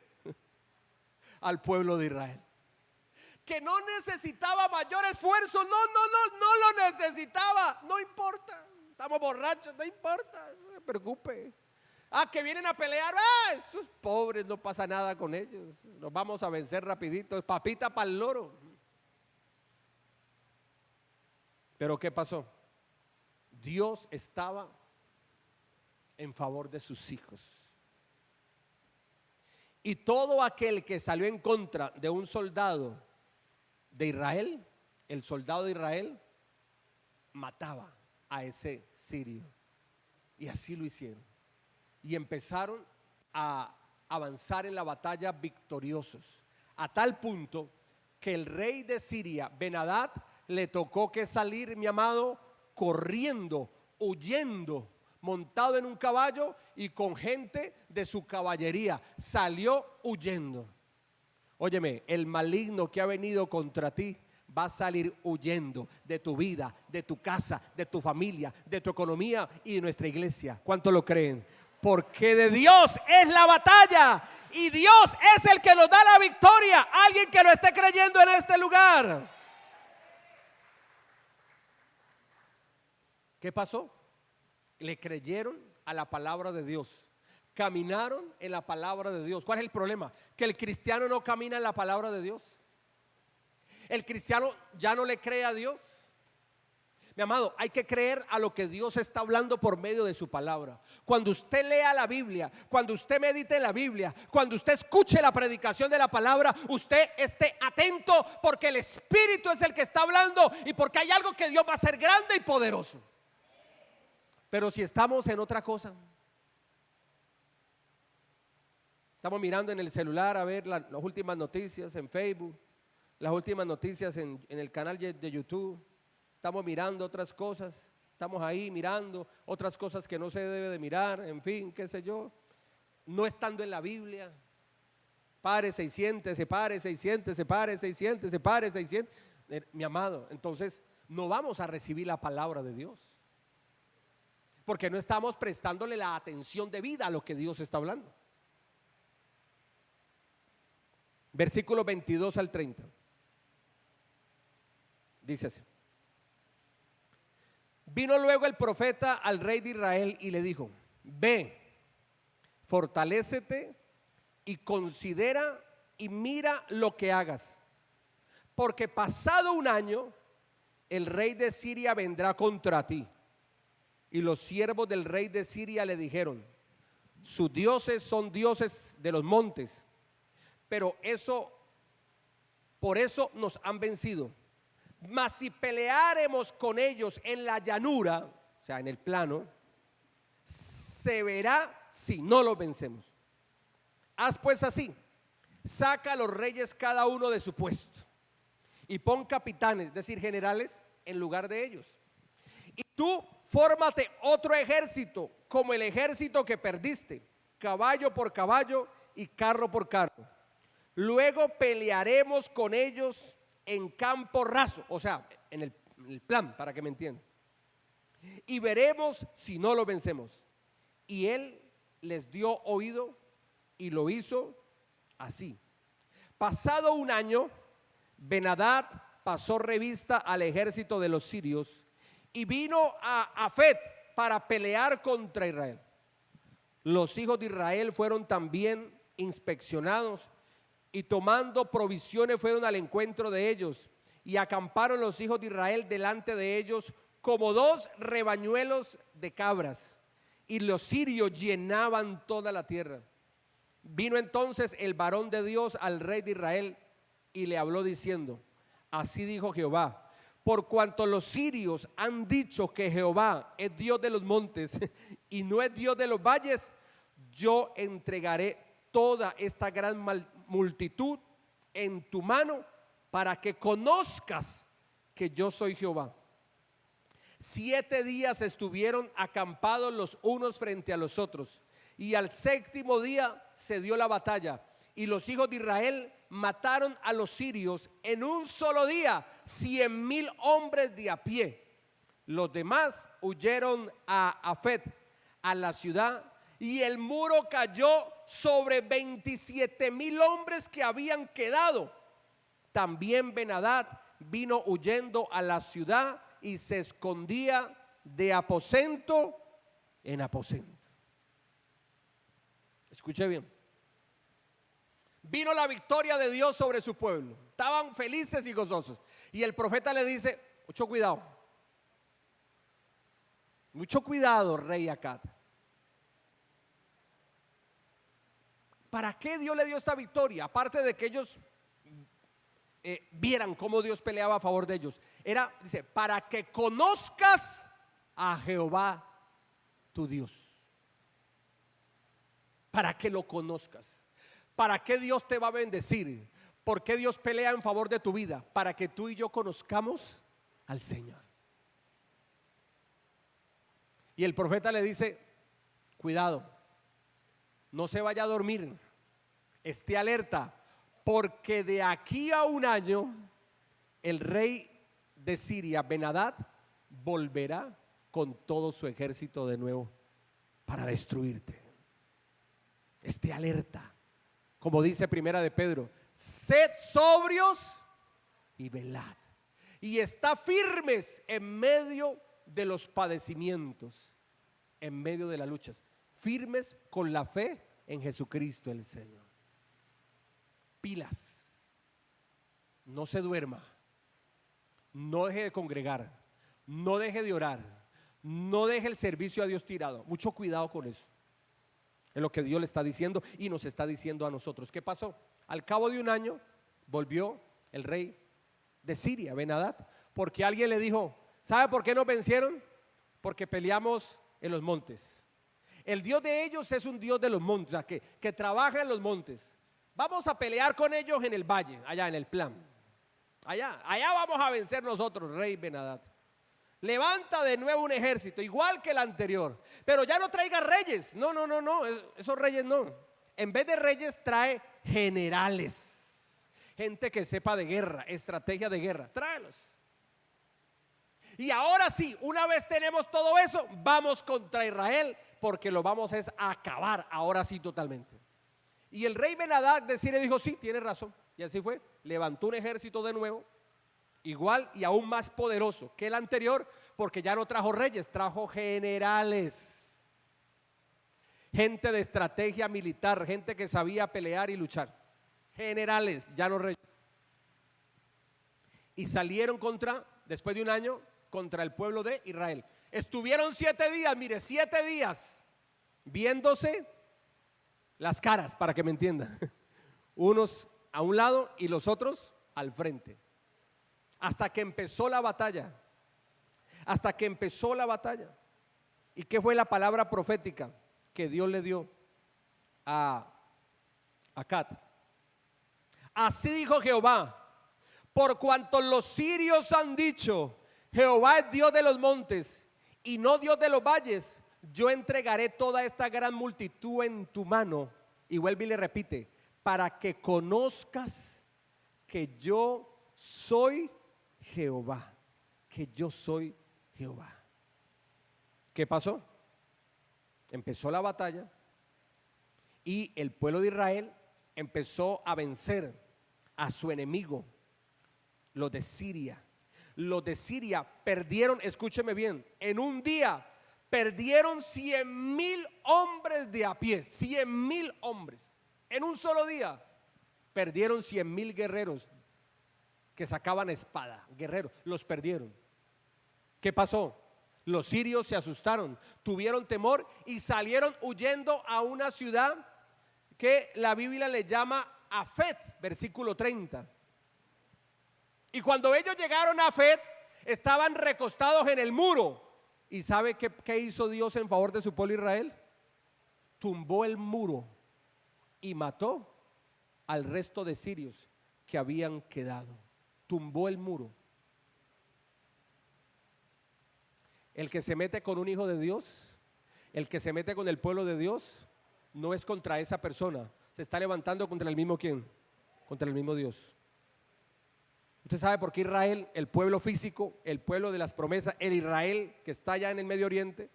al pueblo de Israel. Que no necesitaba mayor esfuerzo, no lo necesitaba, no importa, estamos borrachos, no importa, no se preocupe. Que vienen a pelear, esos pobres, no pasa nada con ellos, nos vamos a vencer rapidito, papita para el loro. Pero ¿qué pasó? Dios estaba en favor de sus hijos. Y todo aquel que salió en contra de un soldado de Israel, el soldado de Israel, mataba a ese sirio. Y así lo hicieron. Y empezaron a avanzar en la batalla victoriosos, a tal punto que el rey de Siria, Ben-Hadad, le tocó que salir, mi amado, corriendo, huyendo, montado en un caballo y con gente de su caballería. Salió huyendo. Óyeme, el maligno que ha venido contra ti va a salir huyendo de tu vida, de tu casa, de tu familia, de tu economía y de nuestra iglesia. ¿Cuánto lo creen? Porque de Dios es la batalla y Dios es el que nos da la victoria. Alguien que lo esté creyendo en este lugar. ¿Qué pasó? Le creyeron a la palabra de Dios. Caminaron en la palabra de Dios. ¿Cuál es el problema? Que el cristiano no camina en la palabra de Dios. El cristiano ya no le cree a Dios. Mi amado, hay que creer a lo que Dios está hablando por medio de su palabra. Cuando usted lea la Biblia, cuando usted medite en la Biblia, cuando usted escuche la predicación de la palabra, usted esté atento, porque el Espíritu es el que está hablando y porque hay algo que Dios va a hacer grande y poderoso. Pero si estamos en otra cosa, estamos mirando en el celular a ver las últimas noticias en Facebook, las últimas noticias en el canal de YouTube. Estamos mirando otras cosas, estamos ahí mirando otras cosas que no se debe de mirar, en fin, qué sé yo. No estando en la Biblia. Párese y siéntese, párese y siéntese, párese y siéntese, párese y siéntese. Mi amado, entonces no vamos a recibir la palabra de Dios, porque no estamos prestándole la atención debida a lo que Dios está hablando. Versículos 22 al 30. Dice así: vino luego el profeta al rey de Israel y le dijo: ve, fortalécete y considera y mira lo que hagas, porque pasado un año el rey de Siria vendrá contra ti. Y los siervos del rey de Siria le dijeron: sus dioses son dioses de los montes, pero por eso nos han vencido. Mas si peleáremos con ellos en la llanura, o sea, en el plano, se verá si no los vencemos. Haz pues así: saca a los reyes cada uno de su puesto y pon capitanes, es decir, generales, en lugar de ellos. Y tú fórmate otro ejército como el ejército que perdiste, caballo por caballo y carro por carro. Luego pelearemos con ellos en campo raso, o sea, en el plan, para que me entiendan, y veremos si no lo vencemos. Y él les dio oído y lo hizo así. Pasado un año, Ben-Hadad pasó revista al ejército de los sirios y vino a Afet para pelear contra Israel. Los hijos de Israel fueron también inspeccionados y tomando provisiones fueron al encuentro de ellos, y acamparon los hijos de Israel delante de ellos como dos rebañuelos de cabras, y los sirios llenaban toda la tierra. Vino entonces el varón de Dios al rey de Israel y le habló diciendo: así dijo Jehová, por cuanto los sirios han dicho que Jehová es Dios de los montes y no es Dios de los valles, yo entregaré toda esta gran multitud en tu mano para que conozcas que yo soy Jehová. 7 días estuvieron acampados los unos frente a los otros, y al 7º día se dio la batalla, y los hijos de Israel mataron a los sirios en un solo día, 100,000 hombres de a pie. Los demás huyeron a Afet, a la ciudad, y el muro cayó sobre 27,000 hombres que habían quedado. También Ben-Hadad vino huyendo a la ciudad y se escondía de aposento en aposento. Escuche bien. Vino la victoria de Dios sobre su pueblo. Estaban felices y gozosos. Y el profeta le dice: mucho cuidado, rey Acad. ¿Para qué Dios le dio esta victoria? Aparte de que ellos vieran cómo Dios peleaba a favor de ellos. Dice, para que conozcas a Jehová tu Dios. Para que lo conozcas. ¿Para qué Dios te va a bendecir? ¿Por qué Dios pelea en favor de tu vida? Para que tú y yo conozcamos al Señor. Y el profeta le dice, cuidado, no se vaya a dormir, esté alerta, porque de aquí a un año el rey de Siria, Ben-Hadad, volverá con todo su ejército de nuevo para destruirte. Esté alerta, como dice Primera de Pedro, sed sobrios y velad, y está firmes en medio de los padecimientos, en medio de las luchas, firmes con la fe en Jesucristo el Señor. Pilas, no se duerma, no deje de congregar, no deje de orar, no deje el servicio a Dios tirado. Mucho cuidado con eso. Es lo que Dios le está diciendo y nos está diciendo a nosotros. ¿Qué pasó? Al cabo de un año volvió el rey de Siria, Ben-Hadad, porque alguien le dijo, ¿sabe por qué nos vencieron? Porque peleamos en los montes. El Dios de ellos es un Dios de los montes, o sea, que trabaja en los montes. Vamos a pelear con ellos en el valle, allá en el plan. Allá vamos a vencer nosotros, rey Ben-Hadad. Levanta de nuevo un ejército, igual que el anterior, pero ya no traiga reyes. No, esos reyes no. En vez de reyes trae generales, gente que sepa de guerra, estrategia de guerra, tráelos. Y ahora sí, una vez tenemos todo eso, vamos contra Israel, porque lo vamos a acabar, ahora sí totalmente. Y el rey Ben-Hadad de Siria dijo, sí, tiene razón. Y así fue, levantó un ejército de nuevo, igual y aún más poderoso que el anterior, porque ya no trajo reyes, trajo generales, gente de estrategia militar, gente que sabía pelear y luchar, generales, ya no reyes. Y salieron después de un año, contra el pueblo de Israel. Estuvieron 7 días, mire, 7 días viéndose las caras, para que me entiendan, unos a un lado y los otros al frente, hasta que empezó la batalla. Hasta que empezó la batalla. ¿Y qué fue la palabra profética que Dios le dio a Acad? Así dijo Jehová, por cuanto los sirios han dicho, Jehová es Dios de los montes y no Dios de los valles, yo entregaré toda esta gran multitud en tu mano. Y vuelve y le repite, para que conozcas que yo soy Jehová, que yo soy Jehová. ¿Qué pasó? Empezó la batalla y el pueblo de Israel empezó a vencer a su enemigo, los de Siria. Los de Siria perdieron, escúcheme bien, en un día perdieron 100,000 hombres de a pie, 100,000 hombres. En un solo día perdieron 100,000 guerreros que sacaban espada, guerreros, los perdieron. ¿Qué pasó? Los sirios se asustaron, tuvieron temor y salieron huyendo a una ciudad que la Biblia le llama Afet, versículo 30. Y cuando ellos llegaron a Afet, estaban recostados en el muro. ¿Y sabe qué hizo Dios en favor de su pueblo Israel? Tumbó el muro y mató al resto de sirios que habían quedado. Tumbó el muro. El que se mete con un hijo de Dios, el que se mete con el pueblo de Dios, no es contra esa persona, se está levantando contra el mismo ¿quién? Contra el mismo Dios. Usted sabe por qué Israel, el pueblo físico, el pueblo de las promesas, el Israel que está allá en el Medio Oriente,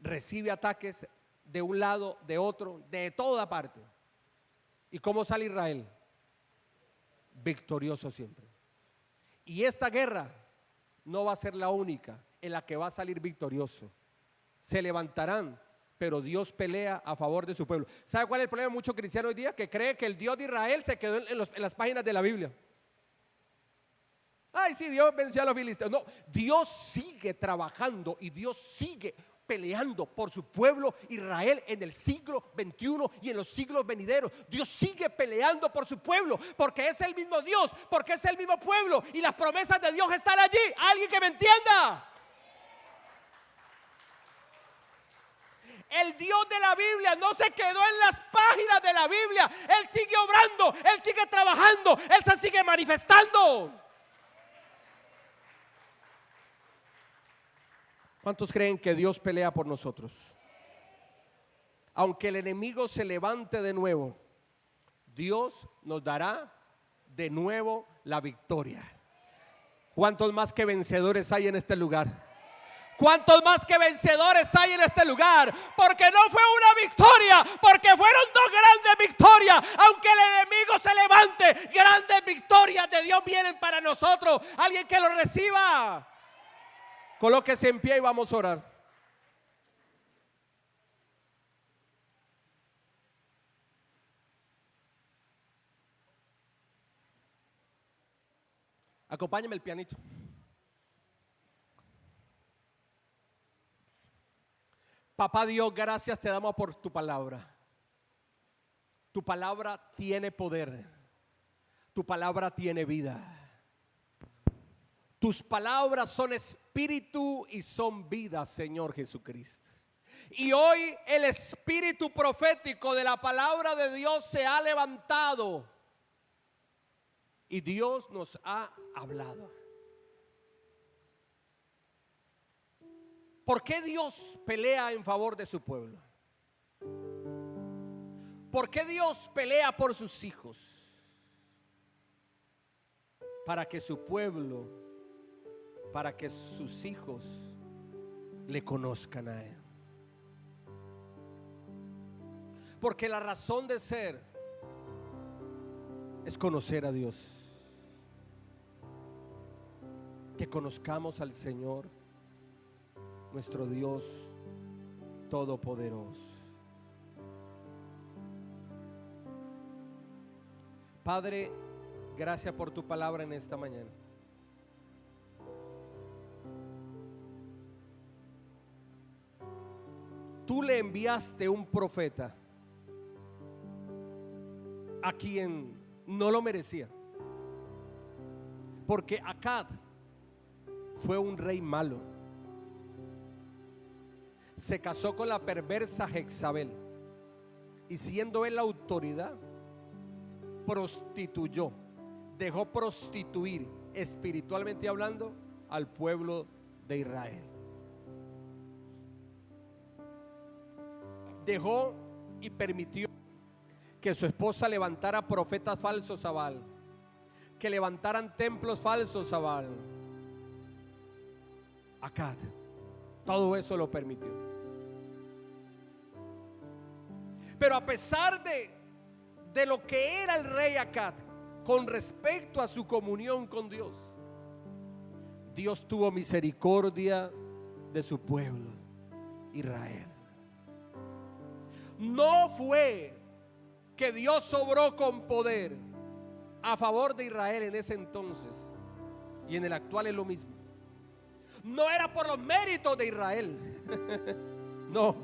recibe ataques de un lado, de otro, de toda parte. ¿Y cómo sale Israel? Victorioso siempre. Y esta guerra no va a ser la única en la que va a salir victorioso. Se levantarán, pero Dios pelea a favor de su pueblo. ¿Sabe cuál es el problema de muchos cristianos hoy día? Que cree que el Dios de Israel se quedó en las páginas de la Biblia. Ay, sí, Dios venció a los filisteos. No, Dios sigue trabajando y Dios sigue peleando por su pueblo Israel en el siglo XXI y en los siglos venideros. Dios sigue peleando por su pueblo porque es el mismo Dios, porque es el mismo pueblo y las promesas de Dios están allí. ¿Alguien que me entienda? El Dios de la Biblia no se quedó en las páginas de la Biblia. Él sigue obrando, Él sigue trabajando, Él se sigue manifestando. ¿Cuántos creen que Dios pelea por nosotros? Aunque el enemigo se levante de nuevo, Dios nos dará de nuevo la victoria. ¿Cuántos más que vencedores hay en este lugar? ¿Cuántos más que vencedores hay en este lugar? Porque no fue una victoria, porque fueron dos grandes victorias. Aunque el enemigo se levante, grandes victorias de Dios vienen para nosotros. Alguien que lo reciba. Colóquese en pie y vamos a orar. Acompáñame el pianito. Papá Dios, gracias te damos por tu palabra. Tu palabra tiene poder. Tu palabra tiene vida. Tus palabras son espíritu y son vida, Señor Jesucristo. Y hoy el espíritu profético de la palabra de Dios se ha levantado. Y Dios nos ha hablado. ¿Por qué Dios pelea en favor de su pueblo? ¿Por qué Dios pelea por sus hijos? Para que su pueblo, para que sus hijos le conozcan a Él. Porque la razón de ser es conocer a Dios. Que conozcamos al Señor, nuestro Dios todopoderoso. Padre, gracias por tu palabra en esta mañana. Tú le enviaste un profeta a quien no lo merecía, porque Acab fue un rey malo. Se casó con la perversa Jezabel y siendo él la autoridad, prostituyó, dejó prostituir espiritualmente hablando al pueblo de Israel. Dejó y permitió que su esposa levantara profetas falsos a Baal, que levantaran templos falsos a Baal. Acab, todo eso lo permitió. Pero a pesar de lo que era el rey Acab con respecto a su comunión con Dios, Dios tuvo misericordia de su pueblo, Israel. No fue que Dios obró con poder a favor de Israel en ese entonces, y en el actual es lo mismo. No era por los méritos de Israel, no,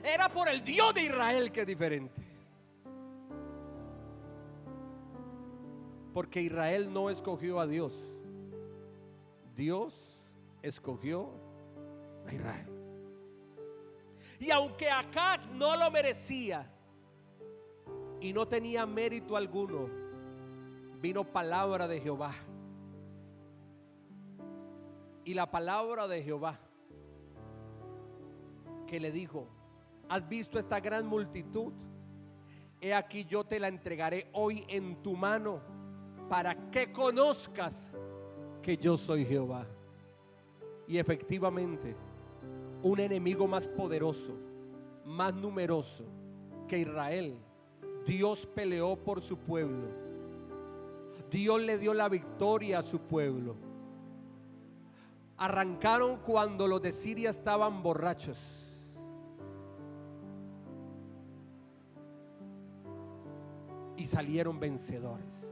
era por el Dios de Israel, que es diferente. Porque Israel no escogió a Dios, Dios escogió a Israel. Y aunque Acab no lo merecía y no tenía mérito alguno, vino palabra de Jehová. Y la palabra de Jehová que le dijo: ¿has visto esta gran multitud? He aquí yo te la entregaré hoy en tu mano, para que conozcas que yo soy Jehová. Y efectivamente, un enemigo más poderoso, más numeroso que Israel, Dios peleó por su pueblo. Dios le dio la victoria a su pueblo. Arrancaron cuando los de Siria estaban borrachos. Y salieron vencedores.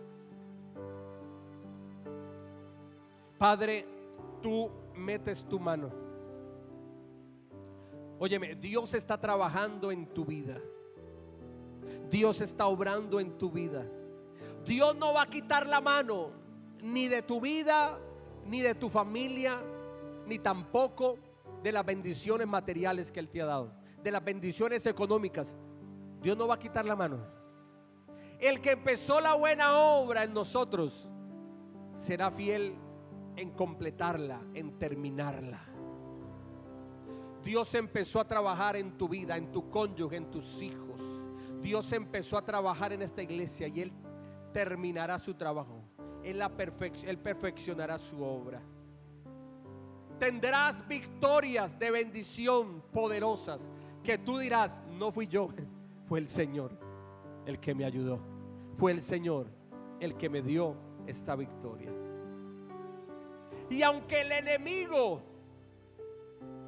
Padre, tú metes tu mano. Óyeme, Dios está trabajando en tu vida. Dios está obrando en tu vida. Dios no va a quitar la mano ni de tu vida, ni de tu familia, ni tampoco de las bendiciones materiales que Él te ha dado, de las bendiciones económicas. Dios no va a quitar la mano. El que empezó la buena obra en nosotros será fiel en completarla, en terminarla. Dios empezó a trabajar en tu vida, en tu cónyuge, en tus hijos. Dios empezó a trabajar en esta iglesia y Él terminará su trabajo. Él perfeccionará su obra. Tendrás victorias de bendición poderosas que tú dirás: no fui yo, fue el Señor el que me ayudó. Fue el Señor el que me dio esta victoria. Y aunque el enemigo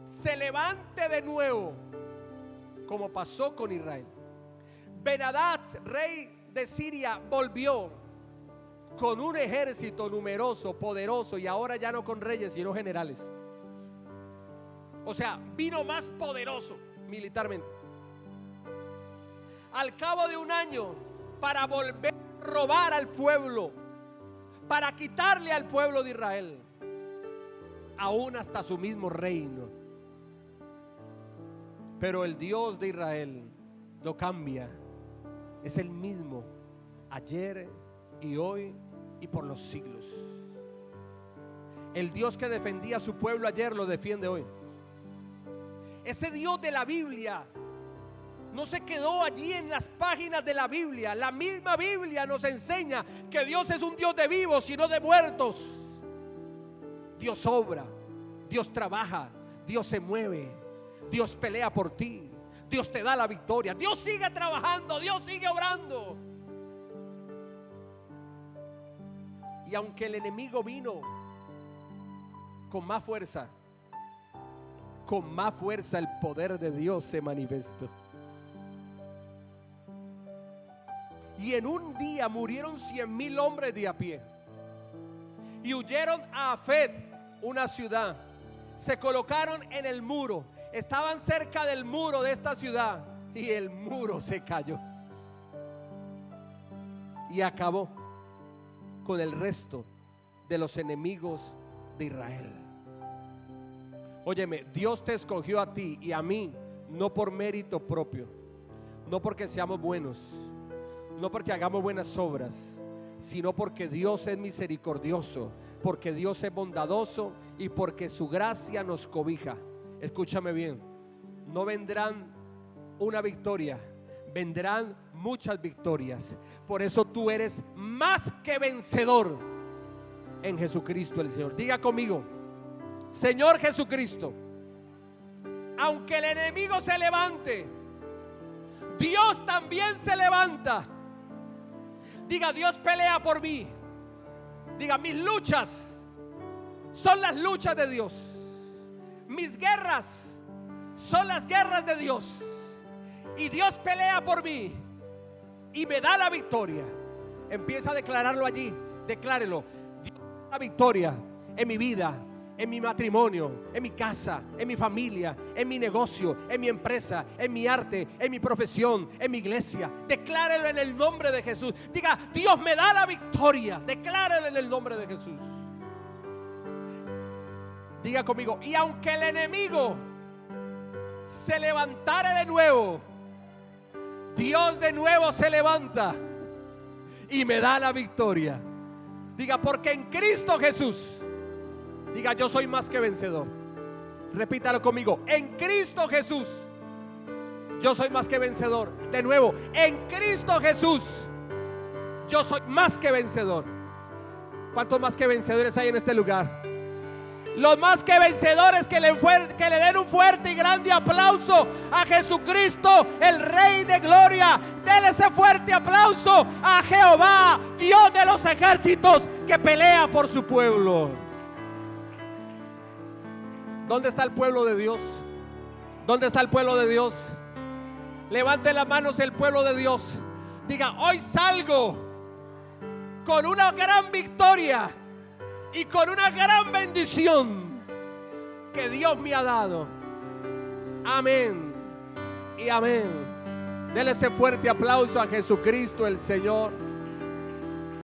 se levante de nuevo, como pasó con Israel, Ben-Hadad, rey de Siria, volvió con un ejército numeroso, poderoso, y ahora ya no con reyes sino generales. O sea, vino más poderoso militarmente. Al cabo de un año, para volver a robar al pueblo, para quitarle al pueblo de Israel, aún hasta su mismo reino. Pero el Dios de Israel no cambia. Es el mismo ayer y hoy y por los siglos. El Dios que defendía a su pueblo ayer lo defiende hoy. Ese Dios de la Biblia no se quedó allí en las páginas de la Biblia. La misma Biblia nos enseña que Dios es un Dios de vivos y no de muertos. Dios obra, Dios trabaja, Dios se mueve, Dios pelea por ti, Dios te da la victoria, Dios sigue trabajando, Dios sigue obrando. Y aunque el enemigo vino con más fuerza el poder de Dios se manifestó. Y en un día murieron 100,000 hombres de a pie y huyeron a Afed, una ciudad. Se colocaron en el muro, estaban cerca del muro de esta ciudad, y el muro se cayó y acabó con el resto de los enemigos de Israel. Óyeme, Dios te escogió a ti y a mí no por mérito propio, no porque seamos buenos, no porque hagamos buenas obras, sino porque Dios es misericordioso, porque Dios es bondadoso y porque su gracia nos cobija. Escúchame bien, no vendrán una victoria, vendrán muchas victorias. Por eso tú eres más que vencedor en Jesucristo el Señor. Diga conmigo: Señor Jesucristo, aunque el enemigo se levante, Dios también se levanta. Diga: Dios pelea por mí. Diga: mis luchas son las luchas de Dios. Mis guerras son las guerras de Dios. Y Dios pelea por mí y me da la victoria. Empieza a declararlo allí. Declárelo: Dios da la victoria en mi vida, en mi matrimonio, en mi casa, en mi familia, en mi negocio, en mi empresa, en mi arte, en mi profesión, en mi iglesia. Declárelo en el nombre de Jesús. Diga: Dios me da la victoria. Declárelo en el nombre de Jesús. Diga conmigo: y aunque el enemigo se levantare de nuevo, Dios de nuevo se levanta y me da la victoria. Diga: porque en Cristo Jesús. Diga: yo soy más que vencedor. Repítalo conmigo: en Cristo Jesús yo soy más que vencedor. De nuevo: en Cristo Jesús yo soy más que vencedor. ¿Cuántos más que vencedores hay en este lugar? Los más que vencedores, que le den un fuerte y grande aplauso a Jesucristo, el Rey de Gloria. Denle ese fuerte aplauso a Jehová, Dios de los ejércitos, que pelea por su pueblo. ¿Dónde está el pueblo de Dios? ¿Dónde está el pueblo de Dios? Levante las manos el pueblo de Dios. Diga: hoy salgo con una gran victoria y con una gran bendición que Dios me ha dado. Amén y amén. Dele ese fuerte aplauso a Jesucristo el Señor.